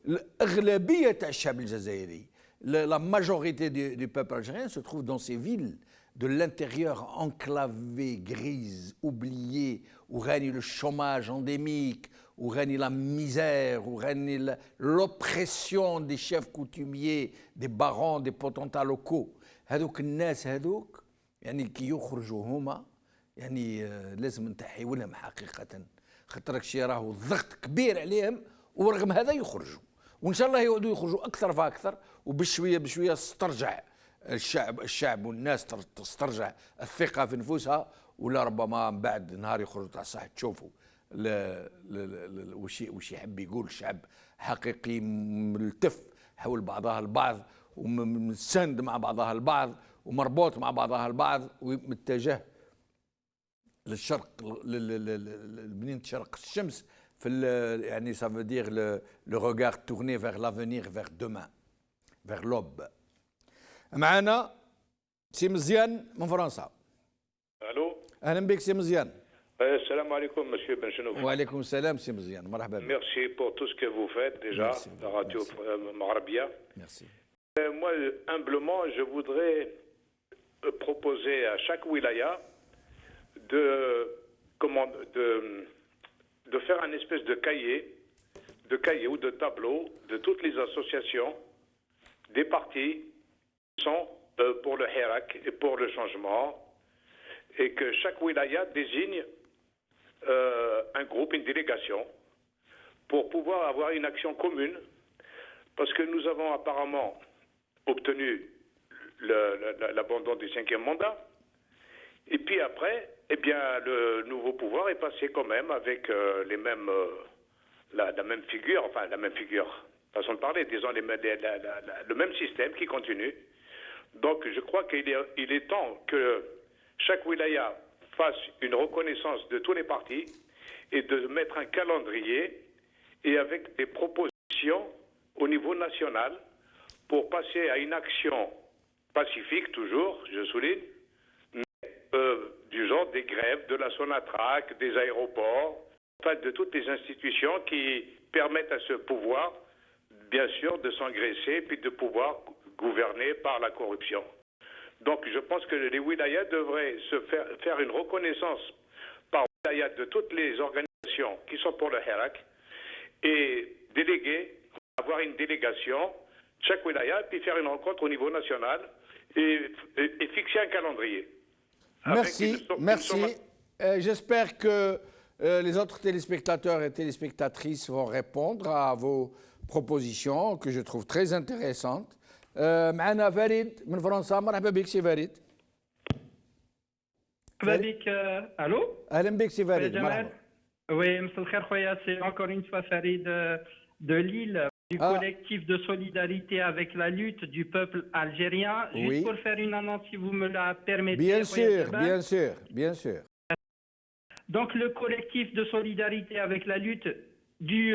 الاغلبيه تاع الشعب الجزائري، la majorité du peuple algérien se trouve dans ces villes de l'intérieur enclavées, grises, oubliées, où règne le chômage endémique, où règne la misère, où règne l'oppression des chefs coutumiers, des barons, des potentats locaux. هذوك الناس هذوك يعني كي يخرجوا هما يعني لازم نتحيوا لهم حقيقة، خاطر شي راهو الضغط كبير عليهم ورغم هذا يخرجوا، وان شاء الله يعودوا يخرجوا اكثر فاكثر، وبشويه بشويه تسترجع الشعب والناس تسترجع الثقه في نفوسها، ولا ربما من بعد نهار يخرجوا تاع الصح تشوفوا وش يحب يقول الشعب حقيقي ملتف حول بعضها البعض ومساند مع بعضها البعض ومربوط مع بعضها البعض ومتجه للشرق، لبنية شرق الشمس في يعني ça veut dire le regard tourné vers l'avenir, vers demain, vers l'aube. معنا سي مزيان من فرنسا. الو اهلا بك سي مزيان. السلام عليكم مسيو بن شنوف. وعليكم السلام سي مزيان، مرحبا بك. Merci pour tout ce que vous faites déjà, la radio Marabia. Merci. Moi, humblement, je voudrais proposer à chaque wilaya de faire un espèce de cahier ou de tableau de toutes les associations des partis qui sont pour le Hirak et pour le changement, et que chaque wilaya désigne un groupe, une délégation, pour pouvoir avoir une action commune, parce que nous avons apparemment obtenu l'abandon du 5e mandat, et puis après, eh bien, le nouveau pouvoir est passé quand même avec les mêmes, la même figure, enfin la même figure, façon de parler, disons le même système qui continue. Donc je crois qu'il est temps que chaque wilaya fasse une reconnaissance de tous les partis et de mettre un calendrier et avec des propositions au niveau national pour passer à une action pacifique toujours, je souligne, du genre des grèves, de la Sonatrach, des aéroports, enfin de toutes les institutions qui permettent à ce pouvoir, bien sûr, de s'engraisser puis de pouvoir gouverner par la corruption. Donc je pense que les wilayas devraient se faire une reconnaissance par wilaya de toutes les organisations qui sont pour le Hirak et déléguer, avoir une délégation, chaque wilaya, puis faire une rencontre au niveau national et fixer un calendrier. Merci, merci. J'espère que les autres téléspectateurs et téléspectatrices vont répondre à vos propositions que je trouve très intéressantes. معنا فريد من فرنسا، مرحبا بك سي فريد. مرحبا بك. الو اهلا بك سي فريد، مرحبا. Oui, مساء الخير خويا. C'est encore une fois Farid de Lille, du collectif de solidarité avec la lutte du peuple algérien. Juste pour faire une annonce, si vous me la permettez. Bien sûr, bien sûr, bien sûr. Donc le collectif de solidarité avec la lutte du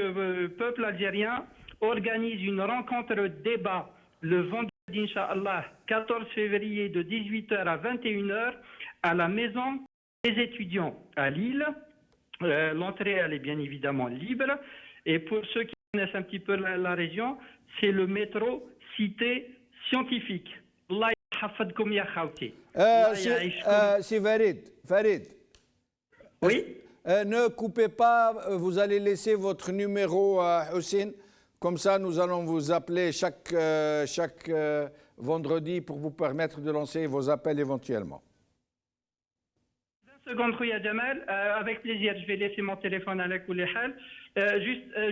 peuple algérien organise une rencontre débat le vendredi, Inch'Allah, 14 février de 18h à 21h à la maison des étudiants à Lille. L'entrée, elle est bien évidemment libre. Et pour ceux qui connaissent un petit peu la région, c'est le métro Cité Scientifique. Allah yahfadkoum ya khawti. C'est Farid. Oui. Ne coupez pas, vous allez laisser votre numéro à Hussein. Comme ça, nous allons vous appeler chaque vendredi pour vous permettre de lancer vos appels éventuellement. 20 secondes, Khouya Jamal. Avec plaisir, je vais laisser mon téléphone à la Koulihal.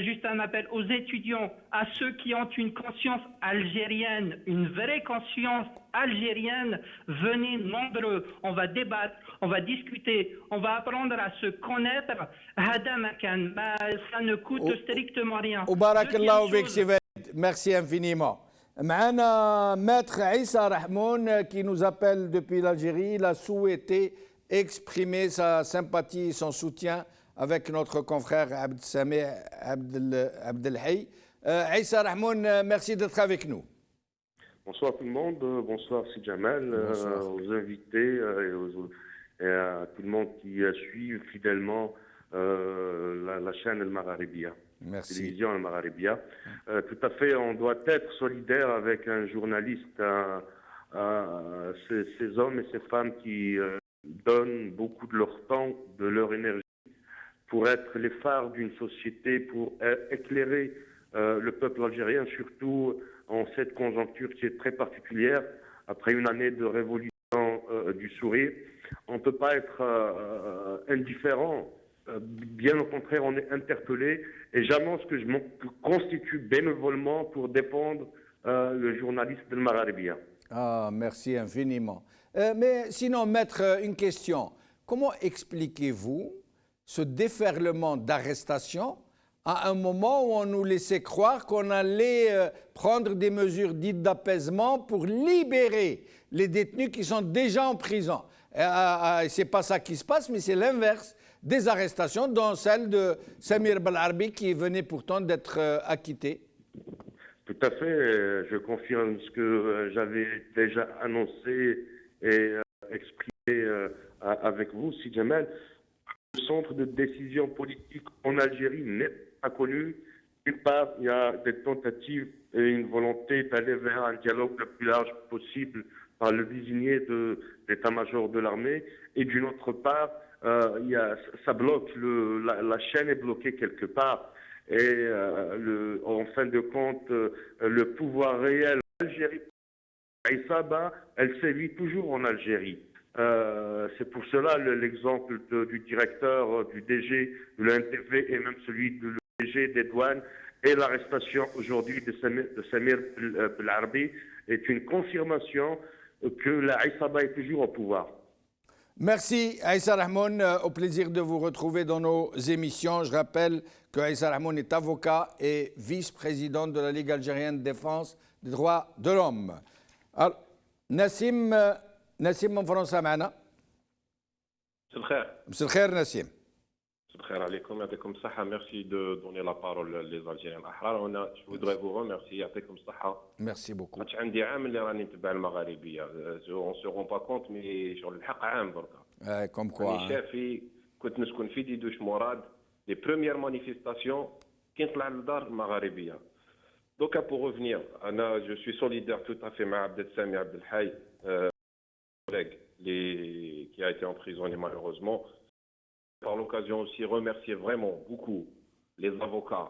Juste un appel aux étudiants, à ceux qui ont une conscience algérienne, une vraie conscience algérienne. Venez nombreux, on va débattre, on va discuter, on va apprendre à se connaître. Ça ne coûte strictement rien. وبارك الله فيك سي فهد. Merci infiniment. معنا maître Issa Rahmoun qui nous appelle depuis l'Algérie. Il a souhaité exprimer sa sympathie et son soutien avec notre confrère Abd Sami Abdelhay. Issa Rahmoun, merci d'être avec nous. Bonsoir tout le monde, bonsoir Si Jamal, aux invités et à tout le monde qui suit fidèlement la chaîne El Magharibia. Merci. Télévision El Magharibia. Tout à fait, on doit être solidaire avec un journaliste, ces hommes et ces femmes qui donnent beaucoup de leur temps, de leur énergie pour être les phares d'une société, pour éclairer le peuple algérien, surtout en cette conjoncture qui est très particulière, après une année de révolution du sourire. On ne peut pas être indifférent. Bien au contraire, on est interpellé et j'annonce que je me constitue bénévolement pour défendre le journaliste del Magharibia. Ah, merci infiniment. Mais sinon, maître, une question. Comment expliquez-vous ce déferlement d'arrestations à un moment où on nous laissait croire qu'on allait prendre des mesures dites d'apaisement pour libérer les détenus qui sont déjà en prison? Ce n'est pas ça qui se passe, mais c'est l'inverse. Des arrestations, dont celle de Samir Belarbi qui venait pourtant d'être acquitté. Tout à fait, je confirme ce que j'avais déjà annoncé et exprimé avec vous, Si Jamal. Le centre de décision politique en Algérie n'est pas connu. D'une part, il y a des tentatives et une volonté d'aller vers un dialogue le plus large possible par le désigné de l'état-major de l'armée. Et d'une autre part, ça bloque, la chaîne est bloquée quelque part. Et en fin de compte, le pouvoir réel en Algérie, Aïssaba, elle sévit toujours en Algérie. C'est pour cela l'exemple du directeur, du DG de l'NTV et même celui du DG des douanes et l'arrestation aujourd'hui de Samir Belarbi est une confirmation que la Aïssaba est toujours au pouvoir. Merci Issa Rahmoun, au plaisir de vous retrouver dans nos émissions. Je rappelle que Issa Rahmoun est avocat et vice-président de la Ligue algérienne de défense des droits de l'homme. Alors, نسيم من فرنسا معنا. مساء الخير. مساء الخير نسيم. مساء الخير عليكم يعطيكم الصحة. Merci de donner la parole les Algériens الأحرار. Je voudrais vous remercier يعطيكم الصحة. Merci beaucoup. خاطش عندي عام اللي راني نتبع المغاربية. On se rend pas compte mais شغل الحق عام بركا. Comme quoi. راني شافي كنت نسكن في ديدوش مراد. Les premières manifestations كي نطلع للدار المغاربية. Donc pour revenir, je suis solidaire tout à fait مع عبد السامي عبد الحي. Qui a été emprisonné malheureusement. Par l'occasion aussi remercier vraiment beaucoup les avocats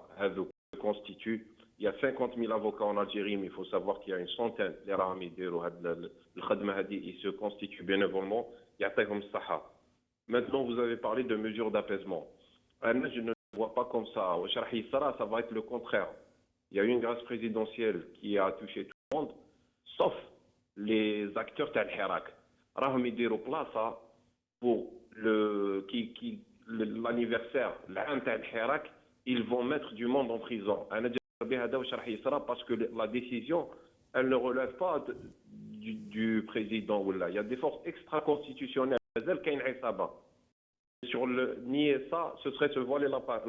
qui constituent. Il y a 50 000 avocats en Algérie, mais il faut savoir qu'il y a une centaine. Ils se constituent bénévolement. Maintenant, vous avez parlé de mesures d'apaisement. Je ne le vois pas comme ça. Ça va être le contraire. Il y a eu une grâce présidentielle qui a touché tout le monde, sauf les acteurs d'Al-Hirak. راهم يديروا بلاصه pour l'anniversaire العام تاع الحراك ils vont mettre du monde en prison. انا جاب بهذا واش راح يصرى parce que la décision elle ne relève pas du président ولا il y a des forces extra-constitutionnelles مازال كاين عصابه sur le nier ça ce serait se voiler la face.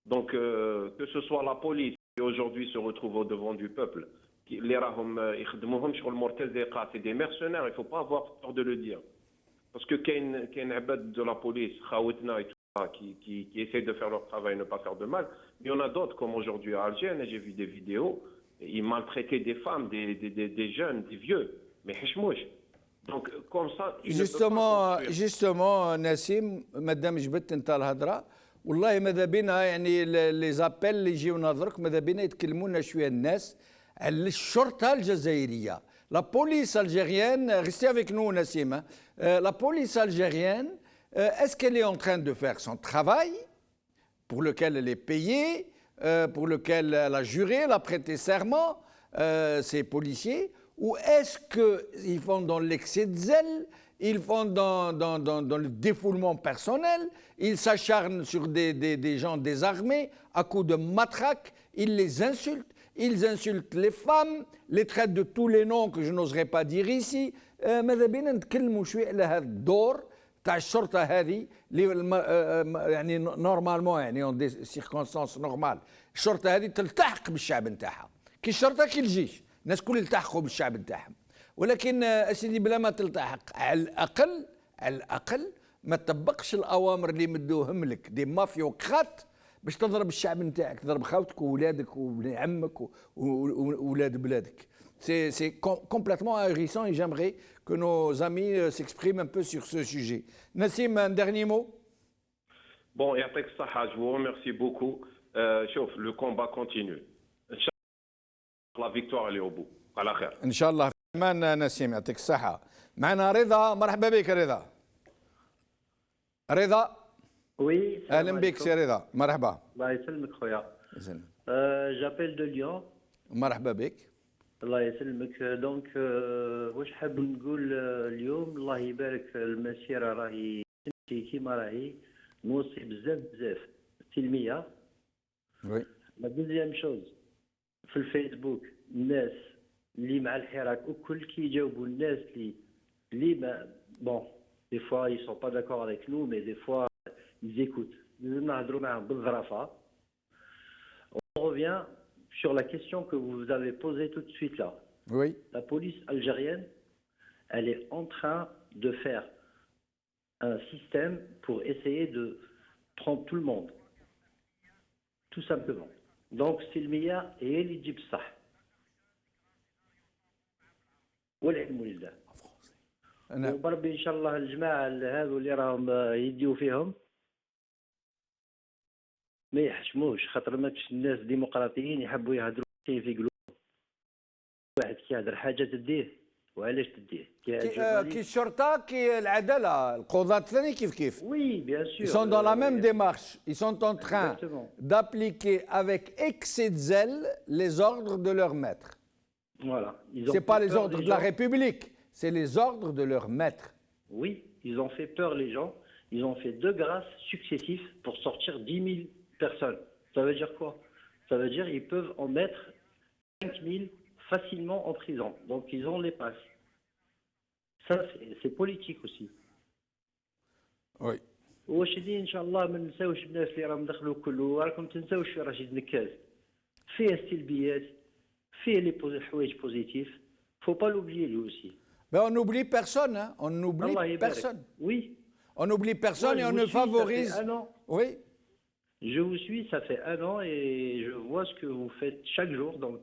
Donc que ce soit la police qui aujourd'hui se retrouve au devant du peuple. Les راهم يخدموهم شغل مرتزقه, c'est des mercenaires, il faut pas avoir peur de le dire. Parce que كاين عباد de la police خاوتنا qui essaient de faire leur travail et ne pas faire de mal. Mais il y en a d'autres comme aujourd'hui à Alger, j'ai vu des vidéos, ils maltraitaient des femmes, des jeunes, des vieux, mais حشموش. Donc comme ça justement Nassim, madame جبت انت الهضره والله ماذا بينا يعني لي زابيل اللي يجيونا درك ماذا بينا يتكلمونا شويه الناس على الشرطه الجزائريه. لا بوليس الجيريenne, restez avec nous Nassim, la police algérienne, est-ce qu'elle est en train de faire son travail pour lequel elle est payée, pour lequel elle a juré, elle a prêté serment, ces policiers, ou est-ce qu'ils font dans l'excès de zèle, ils font dans le défoulement personnel, ils s'acharnent sur des gens désarmés à coups de matraque, ils les insultent, ils insultent les femmes, les traitent de tous les noms que je n'oserais pas dire ici. ماذا بينا نتكلموا شوي على هذا الدور تاع الشرطه هذه اللي يعني نورمالمون يعني اون دي سيركونستانس نورمال. الشرطه هذه تلتحق بالشعب نتاعها كي الشرطه كي الجيش، الناس كل يلتحقوا بالشعب نتاعهم، ولكن اسيدي بلا ما تلتحق على الاقل ما تطبقش الاوامر اللي مدوهم لك دي مافيوقات باش تضرب الشعب نتاعك، تضرب خاوتك وولادك وابن عمك وولاد بلادك. C'est complètement ahurissant et j'aimerais que nos amis s'expriment un peu sur ce sujet. Nassim, un dernier mot? Bon, يعطيك الصحة, je vous remercie beaucoup. شوف, le combat continue. La victoire elle est au bout. على خير. إن شاء الله. كمان نسيم يعطيك الصحة. معنا رضا، مرحبا بك رضا. رضا. وي. أهلا بك سي رضا، مرحبا. الله يسلمك خويا. يسلمك. جابيل دو ليون. مرحبا بك. الله يسلمك. دونك واش حاب نقول اليوم الله يبارك المسيرة راهي تمشي كيما راهي نوصي بزاف سلمية. وي. لا دوزيام شوز في الفيسبوك الناس اللي مع الحراك وكل كي يجاوبوا الناس اللي ما بون دي فوا ils sont pas d'accord avec nous mais des fois ils écoutent. لازم نهضروا معاهم بالظرافة. On revient sur la question que vous avez posée tout de suite là. Oui. La police algérienne, elle est en train de faire un système pour essayer de prendre tout le monde. Tout simplement. Donc Silmia هي اللي تجيب الصح. والعلم لله. وبربي ان شاء الله الجماعه هذو اللي راهم يديو فيهم ما يحشموش، خاطر ما كاش الناس ديمقراطيين يحبوا يهضروا في قلوبهم. واحد كيهضر حاجه تديه وعلاش تديه؟ كي الشرطه كي العداله القضاة الثاني كيف. Oui, bien sûr. Ils sont dans la même démarche. Ils sont en train d'appliquer avec excès de zèle les ordres de leur maître. Voilà. C'est pas les ordres de la République, c'est les ordres de leur maître. Oui, ils ont fait peur les gens. Ils ont fait 2 grâces successifs pour sortir 10 000 personnes. Ça veut dire quoi? Ça veut dire qu'ils peuvent en mettre 5 000 facilement en prison. Donc ils ont les passes. Ça, c'est politique aussi. Oui. واش اللي ان شاء الله ما نساوش الناس اللي راهم دخلوا كله، راكم تنساوش في رشيد نكاز. فيه السلبيات، فيه لي حوايج بوزيتيف. Faut pas l'oublier lui aussi. Ben on n'oublie personne, hein. On n'oublie personne. Oui. On n'oublie personne et on ne favorise. Ça fait 1 an. Oui. Je vous suis, ça fait 1 an et je vois ce que vous faites chaque jour. Donc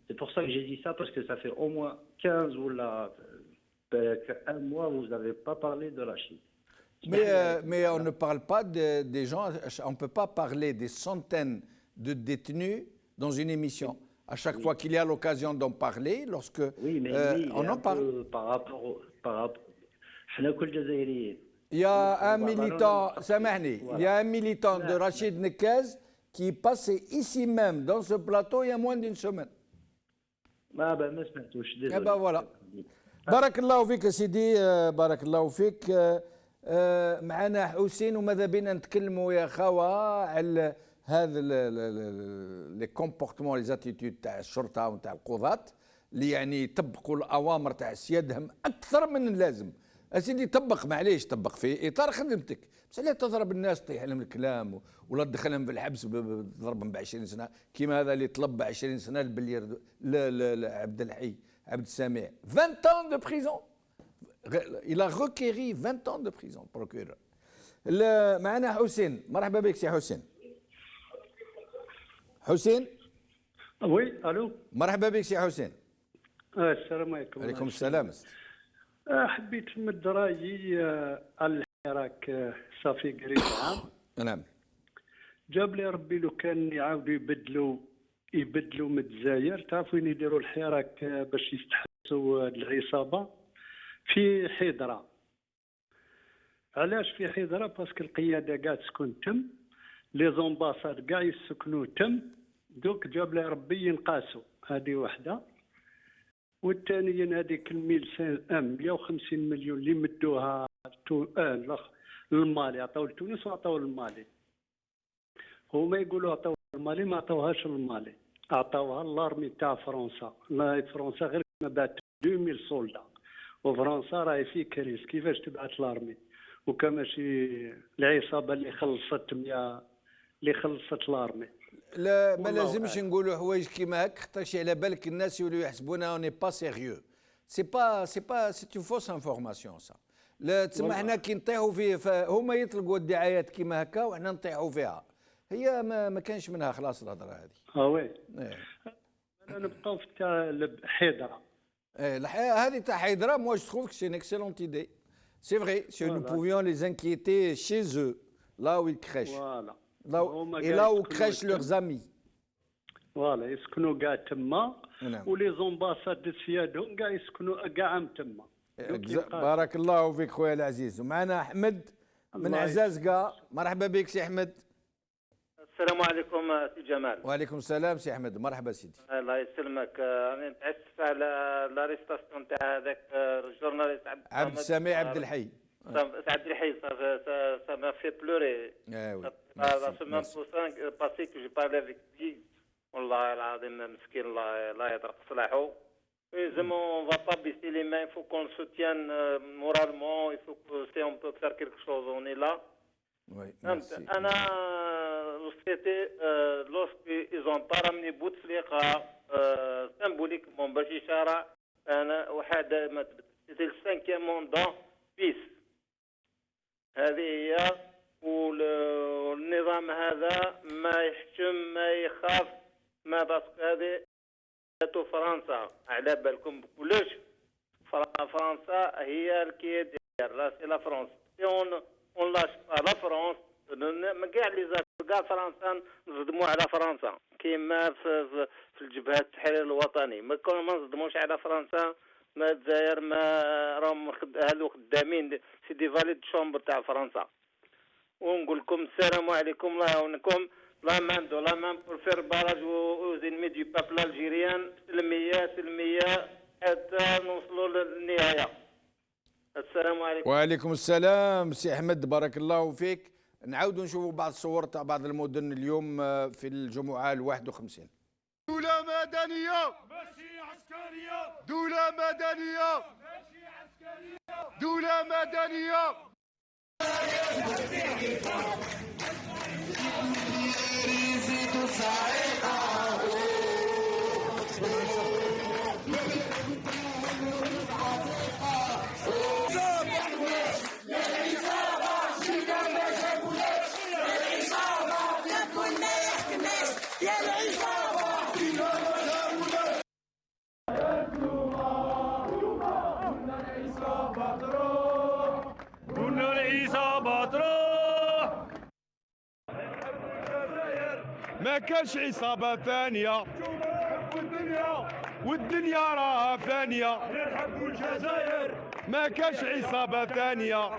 c'est pour ça que j'ai dit ça, parce que ça fait au moins 15 ou là, 1 mois vous n'avez pas parlé de Rachid. Mais on ne parle pas des gens, on ne peut pas parler des centaines de détenus dans une émission. À chaque fois qu'il y a l'occasion d'en parler, lorsque on en parle. Par rapport il y a un militant, Samahni, il y a un militant de Rachid Nekaz qui est passé ici même dans ce plateau il y a moins d'1 semaine. ما سمعتوش. Eh ben voilà. بارك الله فيك سيدي، بارك الله فيك. معنا حسين وماذا بينا نتكلموا يا خوا على هذا لي كومبورتمون لي زاتيتود تاع الشرطه وتاع القضاة اللي يعني يطبقوا الاوامر تاع سيادهم اكثر من اللازم. اسيدي طبق، معليش طبق في اطار خدمتك، بس لا تضرب الناس تطيح لهم الكلام ولا تدخلهم في الحبس تضربهم ب 20 سنه كيما هذا اللي طلب ب 20 سنه البلير عبد الحي عبد السميع 20 ans de prison. Il a requéri 20 ans de prison, procureur. معنا حسين، مرحبا بك سي حسين. حسين. وي الو. مرحبا بك سي حسين. السلام عليكم. وعليكم السلام. حبيت نمد رايي على الحراك صافي قريب عام. نعم. جاب لي ربي لو كان يعاودوا يبدلوا من الجزائر، تعرفوا وين يديروا الحراك باش يستحسوا العصابه؟ في حيدره. علاش في حيدره؟ باسكو القياده كاع تسكن تم، لي زومباساد كاع يسكنوا تم، دوك جاب لي ربي ينقاسوا. هذه وحده. والثانيا هذيك 150 مليون اللي مدوها للمالي، عطاو لتونس وعطاو للمالي. هما يقولوا عطاو للمالي، ما عطاوهاش للمالي، عطاوها للارمي تاع فرنسا. فرنسا غير ما بعت 2000 سولدا، وفرنسا راهي في كريس كيفاش تبعت لارمي، وكان ماشي العصابه اللي خلصت لارمي. لا ما لازمش نقولوا حوايج كيما هاك، خاطرش على بالك الناس يولوا يحسبونا اوني با سيريو. سي اون فوس انفورماسيون سا. لا تسمى حنا كي نطيحوا فيه هما يطلقوا الدعايات كيما هكا وحنا نطيحوا فيها. هي ما كانش منها خلاص الهضره هذه. وي. انا نبقاو في تاع حيدره. هذه تاع حيدره، moi je trouve que c'est une excellente idée. C'est vrai, si nous pouvions les inquiéter chez eux, là où ils crèchent. Voilà. Et là où crèchent leurs amis. فوالا يسكنوا كاع تما، ولي زومباساد سيادهم كاع يسكنوا كاع تما. بارك الله فيك خويا العزيز. ومعنا احمد من عزازكا. مرحبا بك سي احمد. السلام عليكم سي جمال. وعليكم السلام سي احمد، مرحبا سيدي. الله يسلمك. انا نتاسف على لاريستاسيون تاع هذاك الجورناليست عبد السميع عبد الحي. عبد الحي ça m'a fait pleurer. La semaine passée que j'ai parlé avec lui, والله العظيم مسكين الله يطرق صلاحه. On ne va pas baisser les mains, il faut qu'on le soutienne moralement, il faut que si on peut faire quelque chose, on est là. Oui, merci. أنا c'était lorsqu'ils ont pas ramené Bouteflika symboliquement باش يشارع أنا واحد c'était le 5e mandat peace. هذه هي. والنظام هذا ما يحشم ما يخاف ما باسكو هذه فرنسا على بالكم بكلش. فرنسا هي اللي داير لا سي لا فرنسا. اون لاش لا فرنسا كاع لي كاع فرنسا نصدموا على فرنسا كيما في الجبهه التحرير الوطني. ما نصدموش على فرنسا. ما الجزائر ما راهم هذو خدامين سي دي فاليد شومبر تاع فرنسا. ونقول لكم السلام عليكم، الله يعاونكم. لا مان دو لا مان بور فير باراج aux ennemis du peuple algérien. سلمية حتى نوصلوا للنهاية. السلام عليكم. وعليكم السلام سي احمد، بارك الله فيك. نعاودوا نشوفوا بعض الصور تاع بعض المدن اليوم في الجمعة 51. دولة مدنية ماشي عسكرية. دولة مدنية ماشي عسكرية. دولة مدنية. ما كانش عصابة ثانية. والدنيا راها فانية. نحبوا الجزائر. ما كانش عصابة ثانية.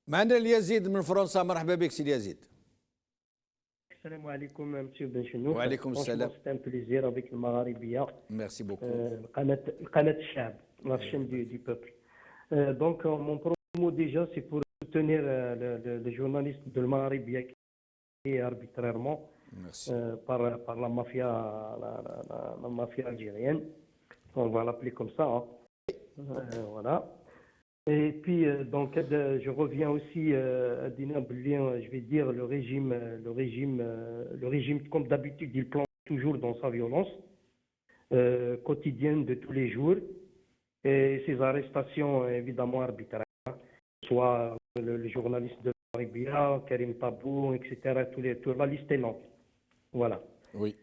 معنا اليزيد من فرنسا. مرحبا بك سي اليزيد. السلام عليكم مسيو بن شنوف. وعليكم السلام. سي ان بليزير افيك المغاربيه. ميرسي بوكو. قناة الشعب، la chaîne du peuple. Donc mon premier mot déjà c'est pour soutenir le journaliste de Maghrébia qui est arbitrairement par la mafia algérienne. On va l'appeler comme ça. Hein. Voilà. Et puis donc je reviens aussi à Dina Blien, je vais dire le régime comme d'habitude il plonge toujours dans sa violence quotidienne de tous les jours et ses arrestations évidemment arbitraires, soit le journaliste de Maghrébia, Karim Tabou, etc. Toute la liste est longue. Voilà. Oui.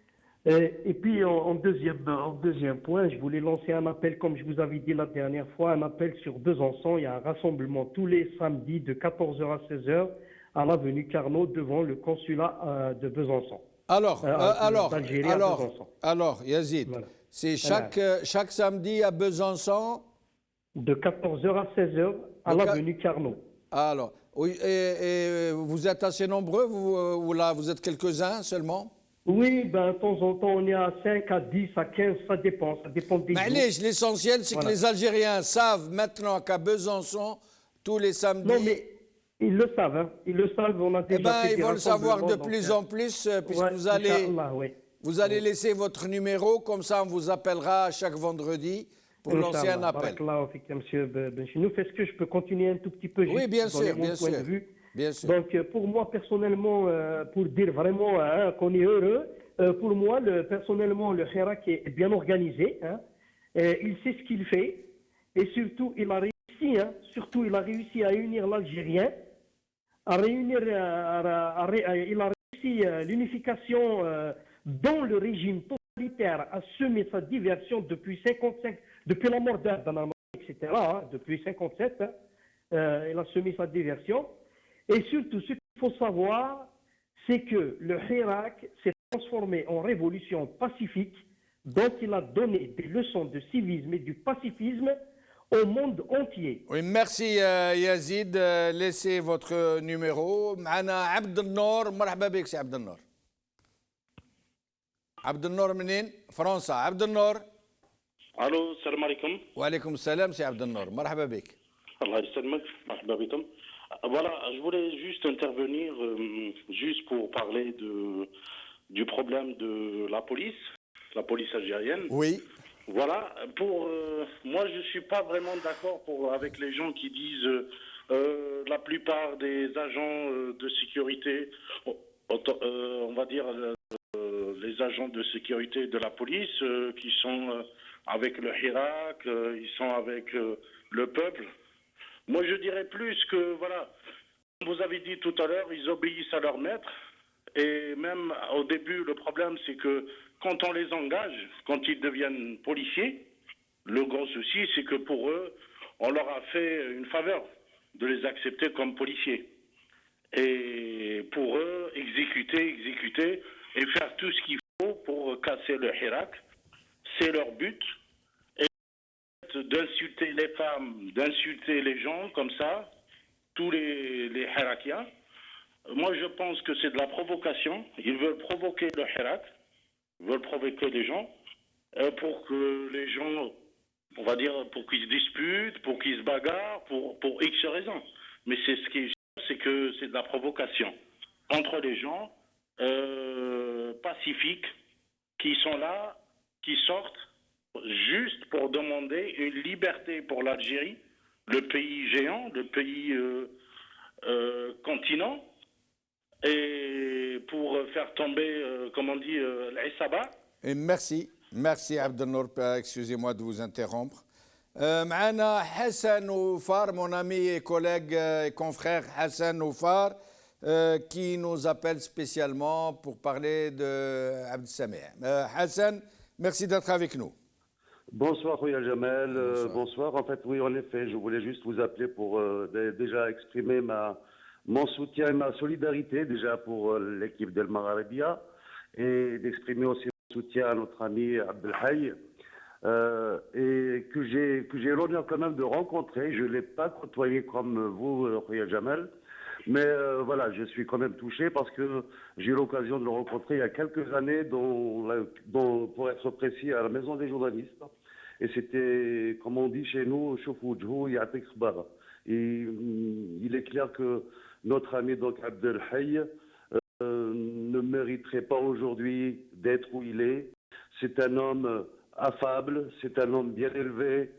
Et puis en deuxième point, je voulais lancer un appel, comme je vous avais dit la dernière fois, un appel sur Besançon. Il y a un rassemblement tous les samedis de 14h à 16h à l'avenue Carnot devant le consulat de Besançon. d'Algérie à Besançon. Alors, Yazid, Voilà. c'est chaque samedi à Besançon de 14h à 16h à l'avenue Carnot. Alors, oui, et vous êtes assez nombreux, vous êtes quelques-uns seulement? Oui, ben, de temps en temps, on est à 5, à 10, à 15, ça dépend des jours. L'essentiel, c'est que les Algériens savent maintenant qu'à Besançon, tous les samedis... Non, mais ils le savent, hein. Ils le savent, on a déjà fait ils vont le savoir de plus en plus, puisque vous allez laisser votre numéro, comme ça on vous appellera chaque vendredi pour lancer un appel. Monsieur Benchinou, est-ce que je peux continuer un tout petit peu? Oui, bien sûr, bien sûr. Bien sûr. Donc, pour moi, personnellement, pour dire vraiment qu'on est heureux, pour moi, personnellement, le Hirak est bien organisé. Hein. Il sait ce qu'il fait. Et surtout, il a réussi à unir l'Algérien, il a réussi l'unification dans le régime totalitaire, à semer sa diversion depuis 55, depuis la mort d'Adnan, etc., hein, depuis 57, hein, il a semé sa diversion. Et surtout, ce qu'il faut savoir, c'est que le Hirak s'est transformé en révolution pacifique dont il a donné des leçons de civisme et du pacifisme au monde entier. Oui, merci Yazid. Laissez votre numéro. معنا عبد النور. مرحبا بك سي عبد النور. عبد النور منين؟ فرنسا. عبد النور. الو السلام عليكم. وعليكم السلام سي عبد النور. مرحبا بك. الله يسلمك. مرحبا بكم. Voilà, je voulais juste intervenir, juste pour parler du problème de la police algérienne. Oui. Voilà, moi je ne suis pas vraiment d'accord avec les gens qui disent la plupart des agents de sécurité, on va dire les agents de sécurité de la police qui sont avec le Hirak, ils sont avec le peuple. Moi, je dirais plus que, voilà, comme vous avez dit tout à l'heure, ils obéissent à leur maître. Et même au début, le problème, c'est que quand on les engage, quand ils deviennent policiers, le gros souci, c'est que pour eux, on leur a fait une faveur de les accepter comme policiers. Et pour eux, exécuter et faire tout ce qu'il faut pour casser le Hirak, c'est leur but. D'insulter les femmes, d'insulter les gens comme ça, tous les Hirakiens. Moi, je pense que c'est de la provocation. Ils veulent provoquer le Hirak, ils veulent provoquer les gens pour que les gens, on va dire, pour qu'ils se disputent, pour qu'ils se bagarrent, pour X raisons. Mais c'est que c'est de la provocation entre les gens pacifiques qui sont là, qui sortent juste pour demander une liberté pour l'Algérie, le pays géant, le pays continent, et pour faire tomber, comme on dit, l'Issaba. Merci Abdelnour, excusez-moi de vous interrompre. معنا حسن وفار, mon ami et collègue et confrère Hassan Oufar, qui nous appelle spécialement pour parler de Abd Sameh. Hassan, merci d'être avec nous. Bonsoir, Khoya Jamel. Bonsoir. En fait, oui, en effet, je voulais juste vous appeler pour déjà exprimer mon soutien et ma solidarité déjà pour l'équipe d'El Magharibia et d'exprimer aussi mon soutien à notre ami Abdelhaï et que j'ai l'honneur quand même de rencontrer. Je ne l'ai pas côtoyé comme vous, Khoya Jamel, mais voilà, je suis quand même touché parce que j'ai eu l'occasion de le rencontrer il y a quelques années, dont pour être précis, à la Maison des journalistes. Et c'était, comme on dit chez nous, il est clair que notre ami donc Abdelhaï ne mériterait pas aujourd'hui d'être où il est. C'est un homme affable, c'est un homme bien élevé,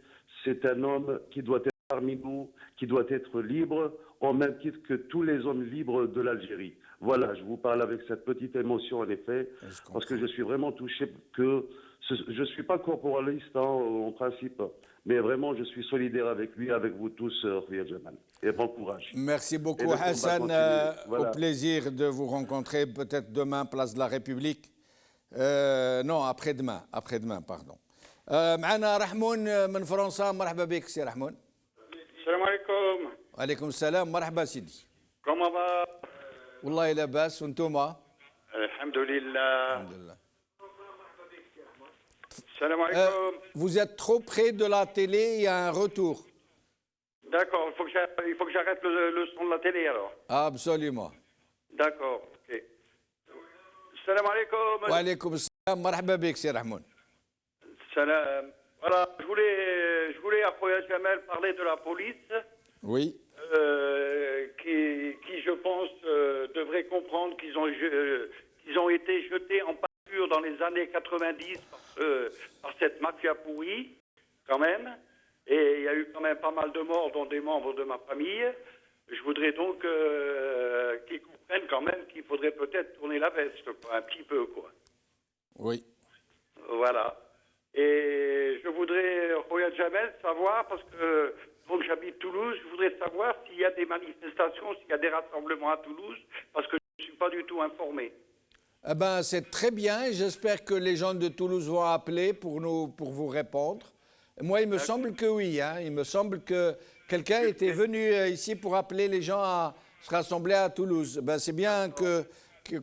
c'est un homme qui doit être parmi nous, qui doit être libre, au même titre que tous les hommes libres de l'Algérie. Voilà, je vous parle avec cette petite émotion en effet, parce que je suis vraiment touché que je ne suis pas corporaliste en principe, mais vraiment je suis solidaire avec lui, avec vous tous, Riyad Jamal. Et bon courage. Merci beaucoup Hassan, voilà. Au plaisir de vous rencontrer peut-être demain, place de la République. نو ابخي دمان باردون. معنا رحمون من فرنسا، مرحبا بك سي رحمون. السلام عليكم. وعليكم السلام، مرحبا سيدي. كومون با؟ والله لاباس، وانتوما؟ الحمد لله. الحمد لله. السلام عليكم. Vous êtes trop près de la télé, il y a un retour. D'accord, il faut que j'arrête le son de la télé alors. Absolument. D'accord, ok. Salam alaikum. Wa alaikum salam, marhaba bik, c'est Rahmoun. Salam. Voilà, je voulais à Khoya Jamel parler de la police. Oui. Qui je pense, devrait comprendre qu'ils ont été jetés en pâture dans les années 90 par cette mafia pourrie, quand même. Et il y a eu quand même pas mal de morts, dont des membres de ma famille. Je voudrais donc qu'ils comprennent quand même qu'il faudrait peut-être tourner la veste, quoi, un petit peu, quoi. Oui. Voilà. Et je voudrais, Khoya Jamel, savoir, parce que donc j'habite Toulouse, je voudrais savoir s'il y a des manifestations, s'il y a des rassemblements à Toulouse, parce que je ne suis pas du tout informé. Eh ben, c'est très bien, et j'espère que les gens de Toulouse vont appeler pour vous répondre. Moi, il me semble que oui. Hein. Il me semble que quelqu'un était venu ici pour appeler les gens à se rassembler à Toulouse. Ben, c'est bien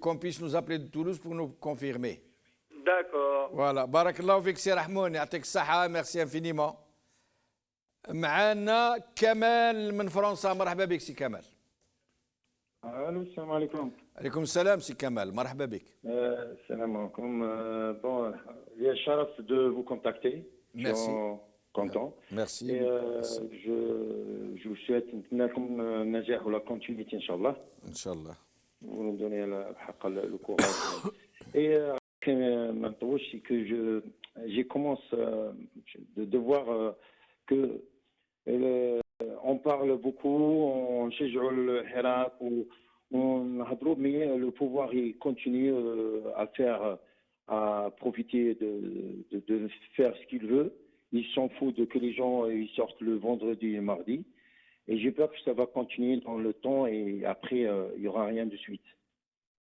qu'on puisse nous appeler de Toulouse pour nous confirmer. D'accord. Voilà. Barakallahu fik si Rahmoun. Yatik saha. Merci infiniment. معنا كمال من فرنسا، مرحبا بك سي كمال. الو السلام عليكم. عليكم السلام سي كمال، مرحبا بك. السلام عليكم. Bon, j'ai le شرف de vous contacter. Merci. Content. Merci. Et je vous souhaite لكم النجاح ولا continuité ان شاء الله. ان شاء الله. Vous nous donnez الحق le courage. Et ما نطولش c'est que j'ai commencé de voir que on parle beaucoup, on نشجعوا الحراك ونهضروا mais le pouvoir il continue à faire à profiter de faire ce qu'il veut. Il s'en fout de que les gens ils sortent le vendredi et le mardi. Et j'ai peur que ça va continuer dans le temps et après il n'y aura rien de suite.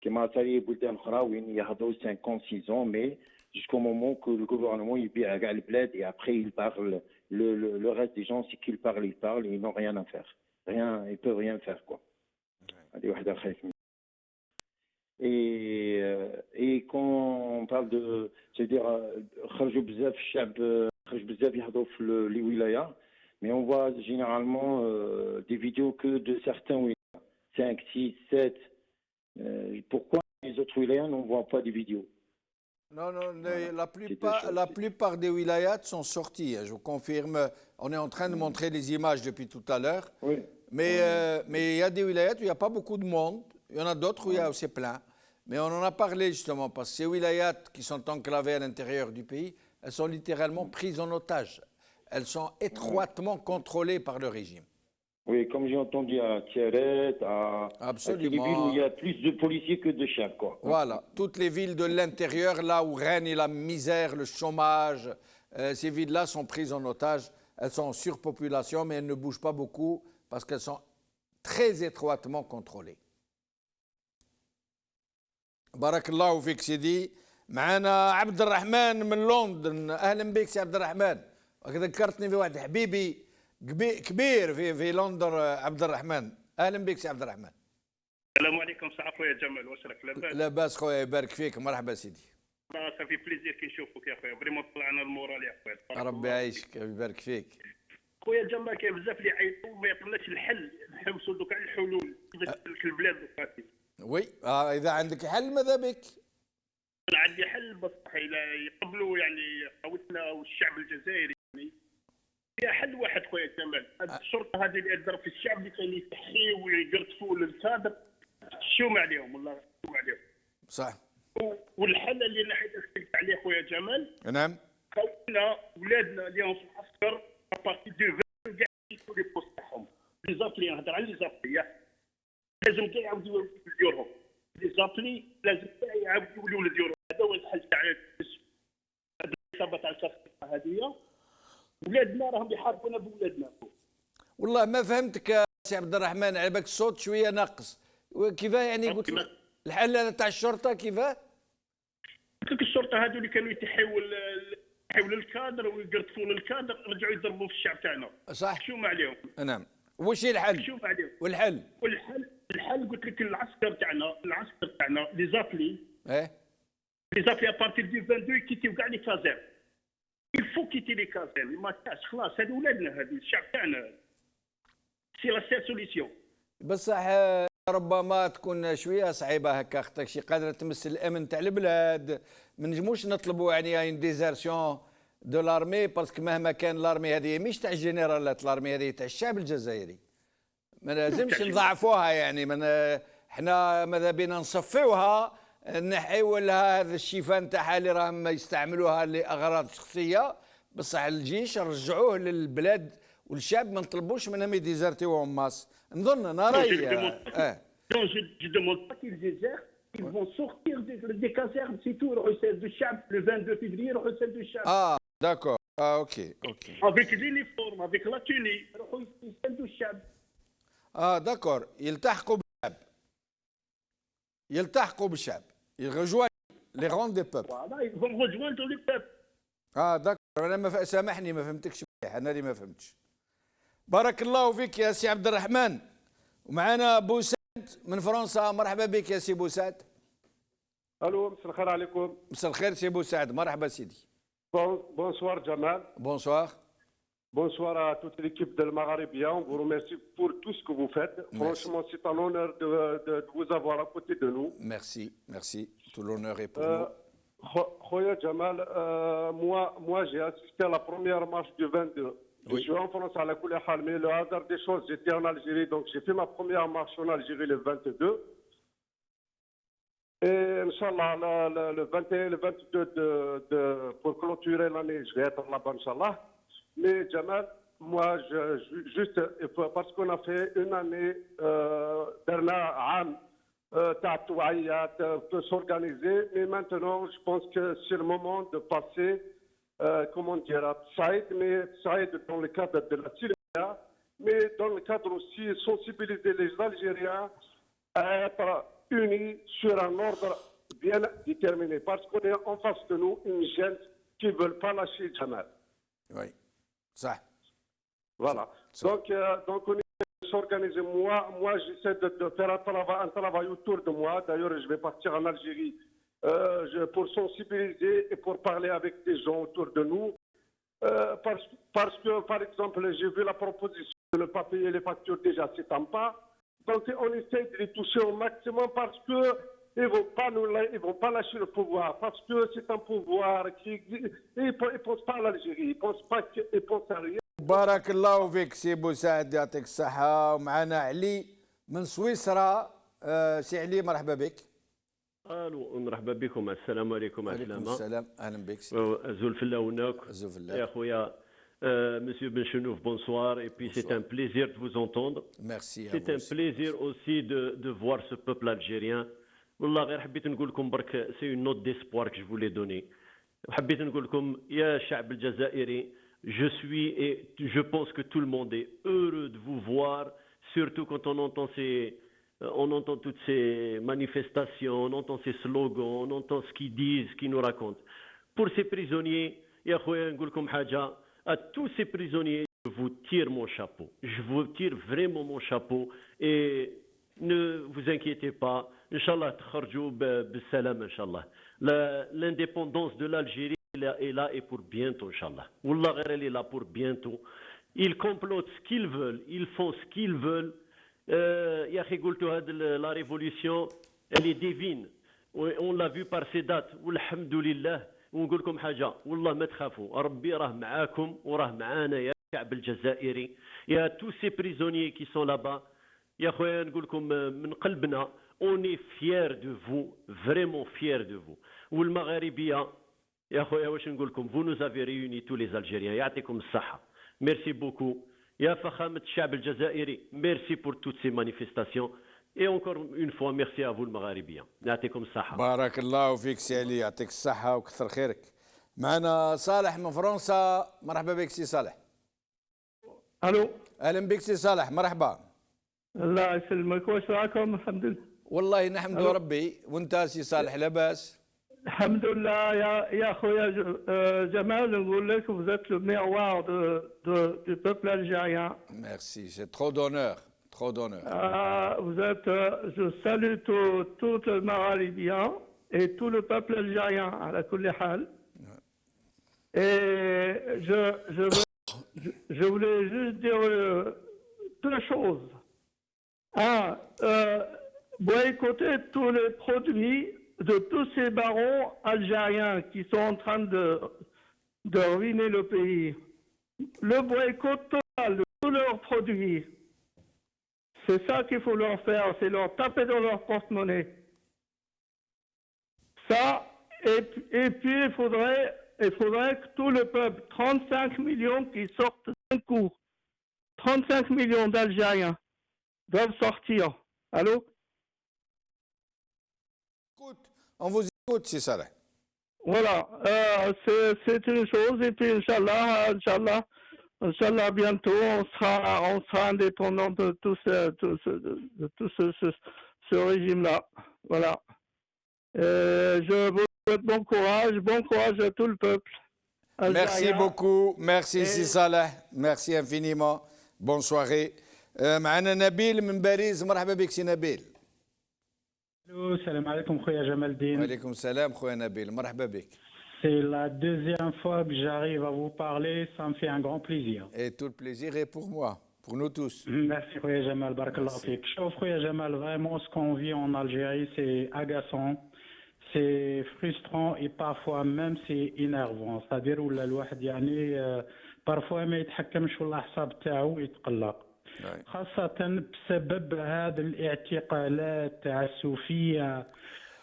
كما تالي بلدان أخرى وين يهضروا 5 ans, 6 ans, mais jusqu'au moment que le gouvernement il بيع كاع البلاد et après il parle. Le reste des gens, c'est qu'ils parlent, ils n'ont rien à faire. Rien, ils peuvent rien faire, quoi. Et quand on parle de, c'est-à-dire, خرجوا بزاف الشعب خرج بزاف يهضروا في les wilayas, mais on voit généralement des vidéos que de certains wilayas, 5, 6, 7. Pourquoi les autres wilayas n'en voient pas des vidéos? Non, la plupart des wilayats sont sortis. Je vous confirme, on est en train de montrer les images depuis tout à l'heure. Oui. Mais il y a des wilayats où il n'y a pas beaucoup de monde. Il y en a d'autres où il y a aussi plein. Mais on en a parlé justement parce que ces wilayats qui sont enclavés à l'intérieur du pays, elles sont littéralement prises en otage. Elles sont étroitement contrôlées par le régime. Oui, comme j'ai entendu à Tiaret, à des villes où il y a plus de policiers que de chefs, quoi. Voilà, toutes les villes de l'intérieur, là où règne la misère, le chômage, ces villes-là sont prises en otage. Elles sont en surpopulation, mais elles ne bougent pas beaucoup parce qu'elles sont très étroitement contrôlées. Barakallahu fik sidi. معنا عبد الرحمن من لندن. أهلا بك سي عبد الرحمن. ذكرتني في واحد حبيبي كبير في لندن، عبد الرحمن. اهلا بك سي عبد الرحمن. السلام عليكم سي خويا جمال، واش راك لاباس؟ لاباس خويا، يبارك فيك، مرحبا سيدي. صافي بليزير كي نشوفك يا خويا، فريمون طلعنا المورال يا خويا. ربي يعيشك ويبارك فيك. خويا جمال كاين بزاف اللي يعيطوا وما يعطوناش الحل، نحوسوا دوك على الحلول كيفاش تسلك البلاد دوكا. وي اذا عندك حل ماذا بك؟ انا عندي حل بصح الا يقبلوا يعني قوتنا والشعب الجزائري يعني فيها حل واحد خويا جمال. هذه الشرطه هذه اللي تضرب في الشعب اللي كاين يستحيوا ويقرطفوا للصادق تشوم عليهم والله تشوم عليهم. صح. والحل اللي انا حيت نحكي عليه خويا جمال. نعم. خونا ولادنا اليوم في العسكر ابارتي دو 20 كاع يشوفوا لي بوست تاعهم. لي زابلي نهضر على لي زابلي لازم كاع يعاودوا يولوا ديورهم. لي زابلي لازم كاع يعاودوا يولوا ديورهم. هذا هو الحل تاع هذه الاصابه تاع الكفه هذه. ولادنا راهم يحاربونا بولادنا. والله ما فهمتك يا سي عبد الرحمن، على بالك الصوت شويه ناقص. كيفاه يعني قلت الحل هذا تاع الشرطه كيفاه؟ قلت لك الشرطه هذو اللي كانوا يتحيوا للكادر ويقرطفوا للكادر رجعوا يضربوا في الشعب تاعنا. صح. شو عليهم؟ نعم. وش الحل؟ شوف عليهم. والحل قلت لك العسكر تاعنا لي زابلي. ايه لي زابلي ابارتير دو 22 كيتيو كاع لي كازير. يفو كيتي لي كازير ما كاش خلاص هادو ولادنا هادو الشعب تاعنا. سي لا سيل سوليسيون. بصح ربما تكون شويه صعيبه هكا خاطر شي قادره تمس الامن تاع البلاد. ما نجموش نطلبوا يعني ان ديزيرسيون دو لارمي باسكو مهما كان لارمي هذه مش تاع الجنرالات، لارمي هذه تاع الشعب الجزائري. ما لازمش نضعفوها يعني من احنا ماذا بينا نصفيوها نحيو لها هذا الشيفان تاعها اللي راهم يستعملوها لاغراض شخصيه. بصح الجيش رجعوه للبلاد والشعب ما نطلبوش منهم يديزرتيوهم ماس. نظن انا رايي Donc je demande pas qu'ils désertent, ils vont sortir des casernes, c'est tout. Celle du Chab, le 22 février, celle du Chab. Ah, d'accord. Ah, ok. Avec l'uniforme, avec la tenue, celle du Chab. Ah, d'accord. يلتحقوا بالشعب. Ils rejoignent les rangs des peuples. Voilà, ils vont rejoindre le peuple. Ah, d'accord. أنا سامحني ما فهمتكش مليح، أنا اللي ما فهمتش. بارك الله فيك يا سي عبد الرحمن. ومعنا بوسات من فرنسا. مرحبا بك يا سي بوسات. الو مساء الخير عليكم. مساء الخير سي بوسعد. مرحبا سيدي. Bonsoir Jamal. Bonsoir. Bonsoir à toute l'équipe de Maghrébia. On vous remercie pour tout ce que vous faites. Merci. Franchement, c'est un honneur de vous avoir à côté de nous. Merci. Tout l'honneur est pour nous. Khoya Jamal, moi j'ai assisté à la première marche du 22. Je suis en France à la Koulehal, mais le hasard des choses, j'étais en Algérie, donc j'ai fait ma première marche en Algérie le 22. Et Inch'Allah, le 21 et le 22 pour clôturer l'année, je vais être là-bas, Inch'Allah. Mais Jamal, moi, juste parce qu'on a fait une année dernière, peut s'organiser, mais maintenant, je pense que c'est le moment de passer, comment dire, à Saïd, mais Saïd dans le cadre de la Syrie, mais dans le cadre aussi sensibiliser les Algériens à être unis sur un ordre bien déterminé, parce qu'on est en face de nous une jeune qui ne veut pas lâcher Jamal. Oui, ça. Voilà. Donc on est s'organiser. Moi j'essaie de faire un travail autour de moi. D'ailleurs, je vais partir en Algérie pour sensibiliser et pour parler avec des gens autour de nous. Parce que, par exemple, j'ai vu la proposition de ne pas payer les factures déjà, c'est en pas. Donc on essaie de les toucher au maximum parce que ils vont pas lâcher le pouvoir, parce que c'est un pouvoir qui existe. Ils ne pensent pas à l'Algérie, ils pensent à rien. بارك الله فيك سي بوسعد يعطيك الصحة. ومعنا علي من سويسرا. سي علي مرحبا بك. الو مرحبا بكم. السلام عليكم. وعليكم السلام. اهلا بك. زول فلا وناك. زول فلا. يا خويا Monsieur Benchenouf, bonsoir. Et puis c'est un plaisir de vous entendre. Merci. C'est un plaisir aussi de voir ce peuple algérien. والله غير حبيت نقول لكم برك c'est une note d'espoir que je voulais donner. حبيت نقول لكم يا الشعب الجزائري, je suis et je pense que tout le monde est heureux de vous voir, surtout quand on entend toutes ces manifestations, on entend ces slogans, on entend ce qu'ils disent, ce qu'ils nous racontent. Pour ces prisonniers, يا خويا نقول لكم حاجة, à tous ces prisonniers, je vous tire mon chapeau. Je vous tire vraiment mon chapeau et ne vous inquiétez pas. Inch'Allah, تخرجوا بالسلام Inch'Allah. L'indépendance de l'Algérie est là et pour bientôt Inch'Allah. Wallah غير elle est là pour bientôt. Ils complotent ce qu'ils veulent, ils font ce qu'ils veulent. يا أخي قلتوا هذه la révolution, elle est divine. On l'a vu par ces dates. والحمد لله. ونقول لكم حاجة, والله ما تخافوا, ربي راه معاكم وراه معانا يا الشعب الجزائري. يا tous ces prisonniers qui sont là-bas. يا خويا نقول لكم من قلبنا, on est fiers de vous, vraiment fiers de vous. والمغاربية يا خويا واش نقول لكم, vous nous avez réunis tous les Algériens, يعطيكم الصحة. Merci beaucoup. يا فخامة الشعب الجزائري, merci pour toutes ces manifestations. Et encore une fois, merci à vous المغاربية. يعطيكم الصحة. بارك الله فيك سي علي, يعطيك الصحة وكثر خيرك. معنا صالح من فرنسا. مرحبا بك سي صالح. الو. اهلا بك سي صالح. مرحبا. الله يسلمك. واش راكم؟ الحمد لله. والله نحمد ربي. وانت سي صالح لاباس؟ Alhamdoulilah, ya Khoya Jamal, vous êtes le miroir du peuple algérien. Merci, c'est trop d'honneur, trop d'honneur. Vous êtes, je salue tout le Maghrébien et tout le peuple algérien, à la kulli hal. Et je voulais juste dire deux choses. Un, boycotter tous les produits de tous ces barons algériens qui sont en train de ruiner le pays. Le boycott total de tous leurs produits. C'est ça qu'il faut leur faire, c'est leur taper dans leur porte-monnaie. Ça, et puis il faudrait que tout le peuple, 35 millions qui sortent d'un coup, 35 millions d'Algériens doivent sortir. Allô? On vous écoute, c'est ça. Voilà, c'est une chose, et puis Inch'Allah, bientôt, on sera indépendant de tout ce régime-là. Voilà. Je vous souhaite bon courage à tout le peuple algérien. Merci beaucoup, merci سي صالح, merci infiniment. Bonne soirée. معنا نبيل من باريس, مرحبا بك سي نبيل. السلام عليكم خويا جمال الدين. وعليكم السلام خويا نبيل, مرحبا بك. C'est la deuxième fois que j'arrive à vous parler, ça me fait un grand plaisir. Et tout le plaisir est pour moi, pour nous tous. Merci خويا جمال, barakallahu fik. شوف خويا جمال, vraiment ce qu'on vit en Algérie, c'est agaçant, c'est frustrant et parfois même c'est énervant. C'est-à-dire ولا الواحد يعني parfois ما يتحكمش في الأعصاب تاعو ويتقلق. خاصة بسبب هذه الاعتقالات التعسفية.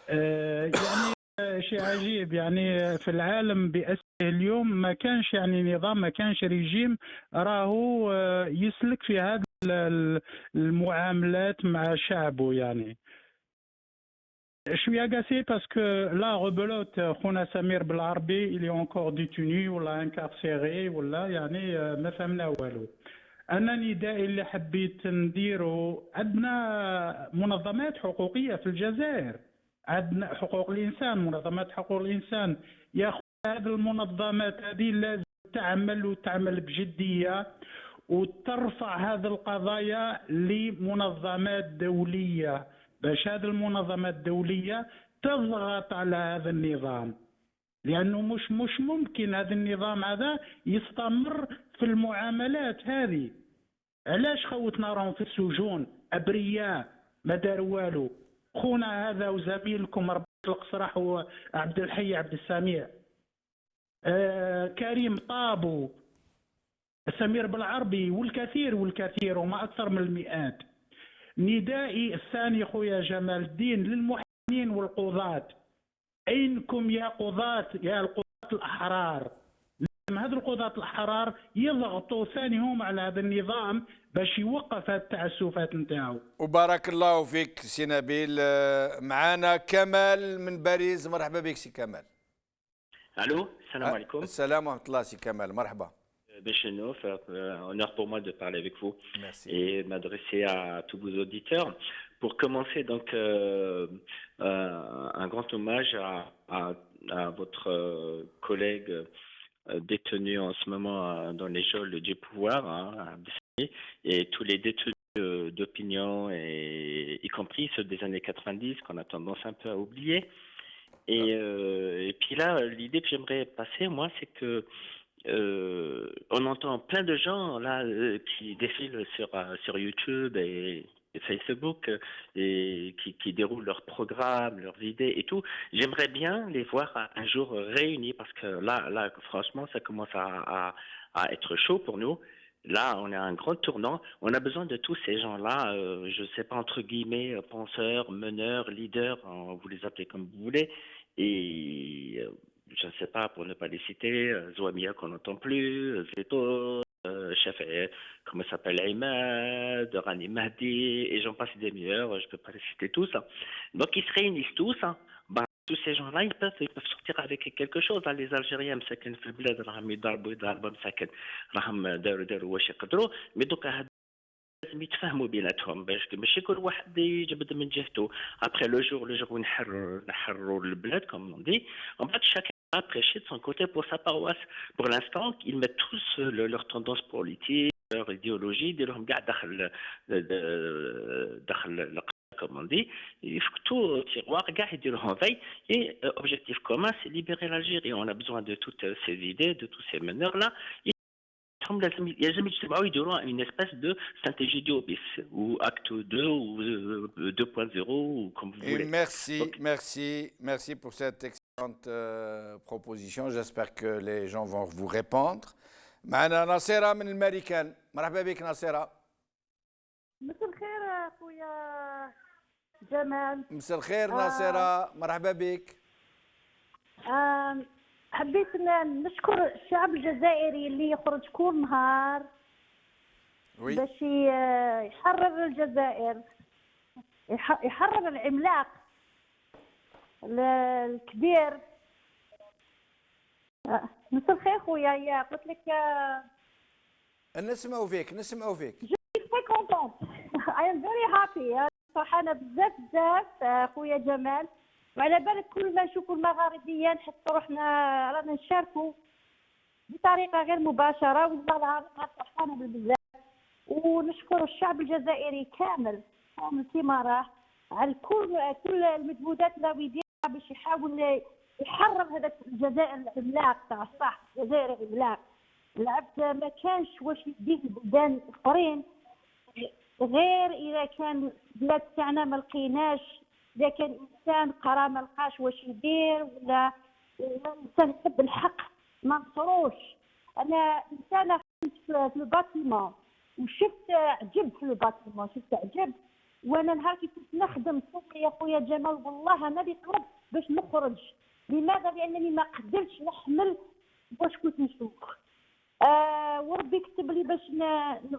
يعني شيء عجيب, يعني في العالم بأسره اليوم ما كانش يعني نظام, ما كانش ريجيم راهو يسلك في هذه المعاملات مع شعبه. يعني je suis agacé parce que là, rebelote, خونا سمير بالعربي, il est encore détenu ولا incarcéré ولا يعني ما فهمنا والو. أنا ندائي اللي حبيت نديره, عندنا منظمات حقوقية في الجزائر, عندنا حقوق الإنسان, منظمات حقوق الإنسان. يا أخي هذه المنظمات هذه لازم تعمل بجدية وترفع هذه القضايا لمنظمات دولية, باش هذه المنظمات الدولية تضغط على هذا النظام, لأنه مش ممكن هذا النظام هذا يستمر في المعاملات هذه. علاش خوتنا راهم في السجون أبرياء ما داروا والو؟ خونا هذا وزميلكم ربي القصراح هو عبد الحي عبد السميع, كريم طابو, سمير بالعربي, والكثير وما أكثر من المئات. ندائي الثاني خويا جمال الدين للمحامين والقضاة, أينكم يا قضاة, يا القضاة الأحرار؟ لازم هذه القضاة الأحرار يضغطوا ثانيهم على هذا النظام باش يوقف هذه التعسفات نتاعو. وبارك الله فيك سي نبيل. معانا كمال من باريس, مرحبا بك سي كمال. Allô, salam alaikum. السلام ورحمة الله سي كمال, مرحبا. Béchenot, honneur pour moi de parler avec vous. Merci. Et m'adresser à tous vos auditeurs. Pour commencer, donc, un grand hommage à votre collègue détenu en ce moment dans les geôles du pouvoir, et tous les détenus d'opinion, y compris ceux des années 90 qu'on a tendance un peu à oublier. Et puis là, l'idée que j'aimerais passer, moi, c'est que on entend plein de gens là qui défilent sur YouTube et Facebook et qui déroulent leurs programmes, leurs idées et tout. J'aimerais bien les voir un jour réunis parce que là franchement, ça commence à être chaud pour nous. Là, on est à un grand tournant. On a besoin de tous ces gens-là, je ne sais pas, entre guillemets, penseurs, meneurs, leaders, vous les appelez comme vous voulez. Et je ne sais pas, pour ne pas les citer, Zouamia qu'on n'entend plus, Zeto, chef, comment s'appelle, Ahmed, Rani Mahdi, et j'en passe des meilleurs, je ne peux pas les citer tous. Donc ils se réunissent tous. Tous ces gens-là, ils peuvent sortir avec quelque chose. Les Algériens, mais donc لازم يتفاهموا بيناتهم باش ماشي كل واحد يجبد من جهته. ابخي لو جور وين نحرروا البلاد كوم دي ومن بعد شاكن prêcher de son côté pour sa paroisse. Pour l'instant, ils mettent tous leur tendance politique, leur idéologie, يديروهم كاع داخل comme on dit. Il faut que tout tiroir كاع يديروهم veille. Et objectif commun, c'est libérer l'Algérie. On a besoin de toutes ces idées, de tous ces meneurs-là. لازم يجتمعوا يديروا une espèce de stratégie d'obis ou acte 2 ou 2.0 ou comme vous voulez. Merci pour cette excellente proposition. J'espère que les gens vont vous répondre. معنا ناصرة من الماريكان. مرحبا بك ناصرة. مساء الخير اخويا جمال. مساء الخير ناصرة، مرحبا بك. حبيت نشكر الشعب الجزائري اللي يخرج كل نهار باش يحرر الجزائر، يحرر العملاق الكبير. مساء الخير خويا، يا قلت لك نسمعوا فيك. جو سوي كونتونت، اي ام فيري هابي، فرحانه بزاف خويا جمال. وعلى بالك كل ما نشوفوا المغاربيين نحس روحنا رانا نشاركوا بطريقه غير مباشره، والله العظيم فرحانه بزاف. ونشكر الشعب الجزائري كامل كيما راه على كل المجهودات اللي يديرها باش يحاول يحرر هذاك الجزائر العملاق تاع صح، الجزائر عملاق. العبد ما كانش واش يديه البلدان الاخرين غير اذا كان البلاد تاعنا ما لقيناش، إذا كان إنسان قرا ما لقاش واش يدير، ولا إنسان يحب الحق ما نصروش. أنا إنسانة في الباتيمون وشفت عجب في الباتيمون، شفت عجب. وأنا نهار كي كنت نخدم صوفي يا خويا جمال والله أنا اللي طلب باش نخرج. لماذا؟ لأنني ما قدرتش نحمل واش كنت نشوف. وربي كتب لي باش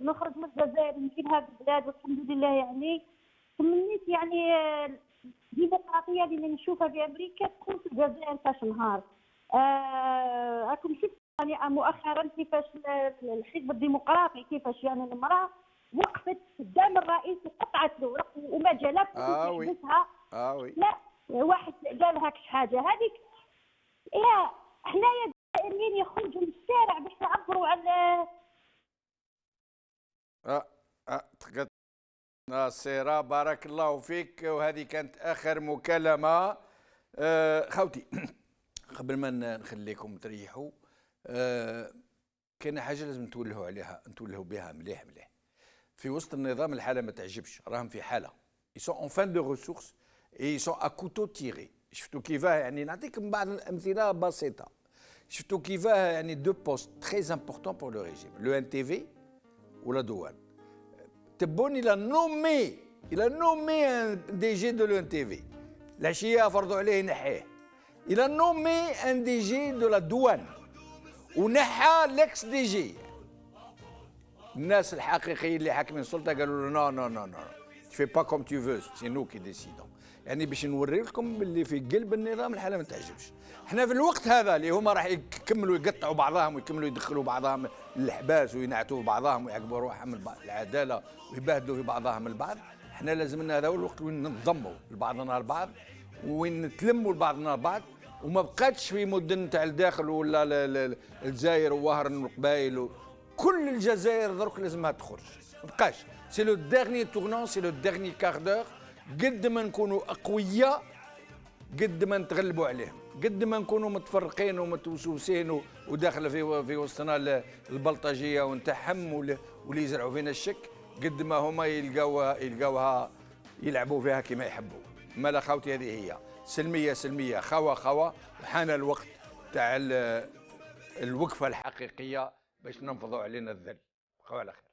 نخرج من الجزائر نجي لهذه البلاد، والحمد لله. يعني تمنيت يعني الديمقراطيه اللي نشوفها في امريكا تكون في الجزائر فاش نهار. راكم شفت يعني مؤخرا كيفاش الحزب الديمقراطي كيفاش يعني المراه وقفت قدام الرئيس وقطعت له وما جالها يحبسها. وي. لا واحد قال لها كش حاجه هذيك. يا حنايا الجزائريين يخرجوا للشارع باش يعبروا على ناصرة بارك الله فيك. وهذه كانت آخر مكالمة. خوتي قبل ما نخليكم تريحوا، كاينة حاجة لازم نتولهوا بها مليح. في وسط النظام الحالة ما تعجبش، راهم في حالة يسون اون فان دو ريسورس اي يسون ا كوتو تيري. شفتوا كيفاه؟ يعني نعطيكم بعض الأمثلة بسيطة. شفتوا كيفاه يعني دو بوست تري امبورطون بور لو ريجيم، لو ان تي في ولا دوان. تبون il a nommé un DG de l'ENTV. العشية فرضوا عليه ينحيه. il a nommé un DG de la douane ونحى l'ex DG. الناس الحقيقيين اللي حاكمين السلطة قالوا له نو tu fais pas comme tu veux, c'est nous qui décidons. يعني باش نوري لكم باللي في قلب النظام الحالة ما تعجبش. احنا في الوقت هذا اللي هما راح يكملوا يقطعوا بعضهم ويكملوا يدخلوا بعضهم للحباس وينعتوا في بعضهم ويعقبوا روحهم من العدالة ويبهدلوا في بعضهم البعض، احنا لازم لنا هذا هو الوقت وين ننضموا لبعضنا البعض وين نتلموا لبعضنا البعض. وما بقاتش في مدن تاع الداخل ولا الجزائر ووهران والقبائل، كل الجزائر درك لازمها تخرج. ما بقاش. سي لو ديرني تورنون، سي لو ديرني كار دور. قد ما نكونوا اقوياء قد ما نتغلبوا عليهم، قد ما نكونوا متفرقين ومتوسوسين وداخل في وسطنا البلطجيه ونتحم واللي يزرعوا فينا الشك، قد ما هما يلقاوها يلعبوا فيها كما يحبوا. مالا خاوتي هذه هي سلميه خوا وحان الوقت تاع الوقفه الحقيقيه باش ننفضوا علينا الذل. خوا على خير.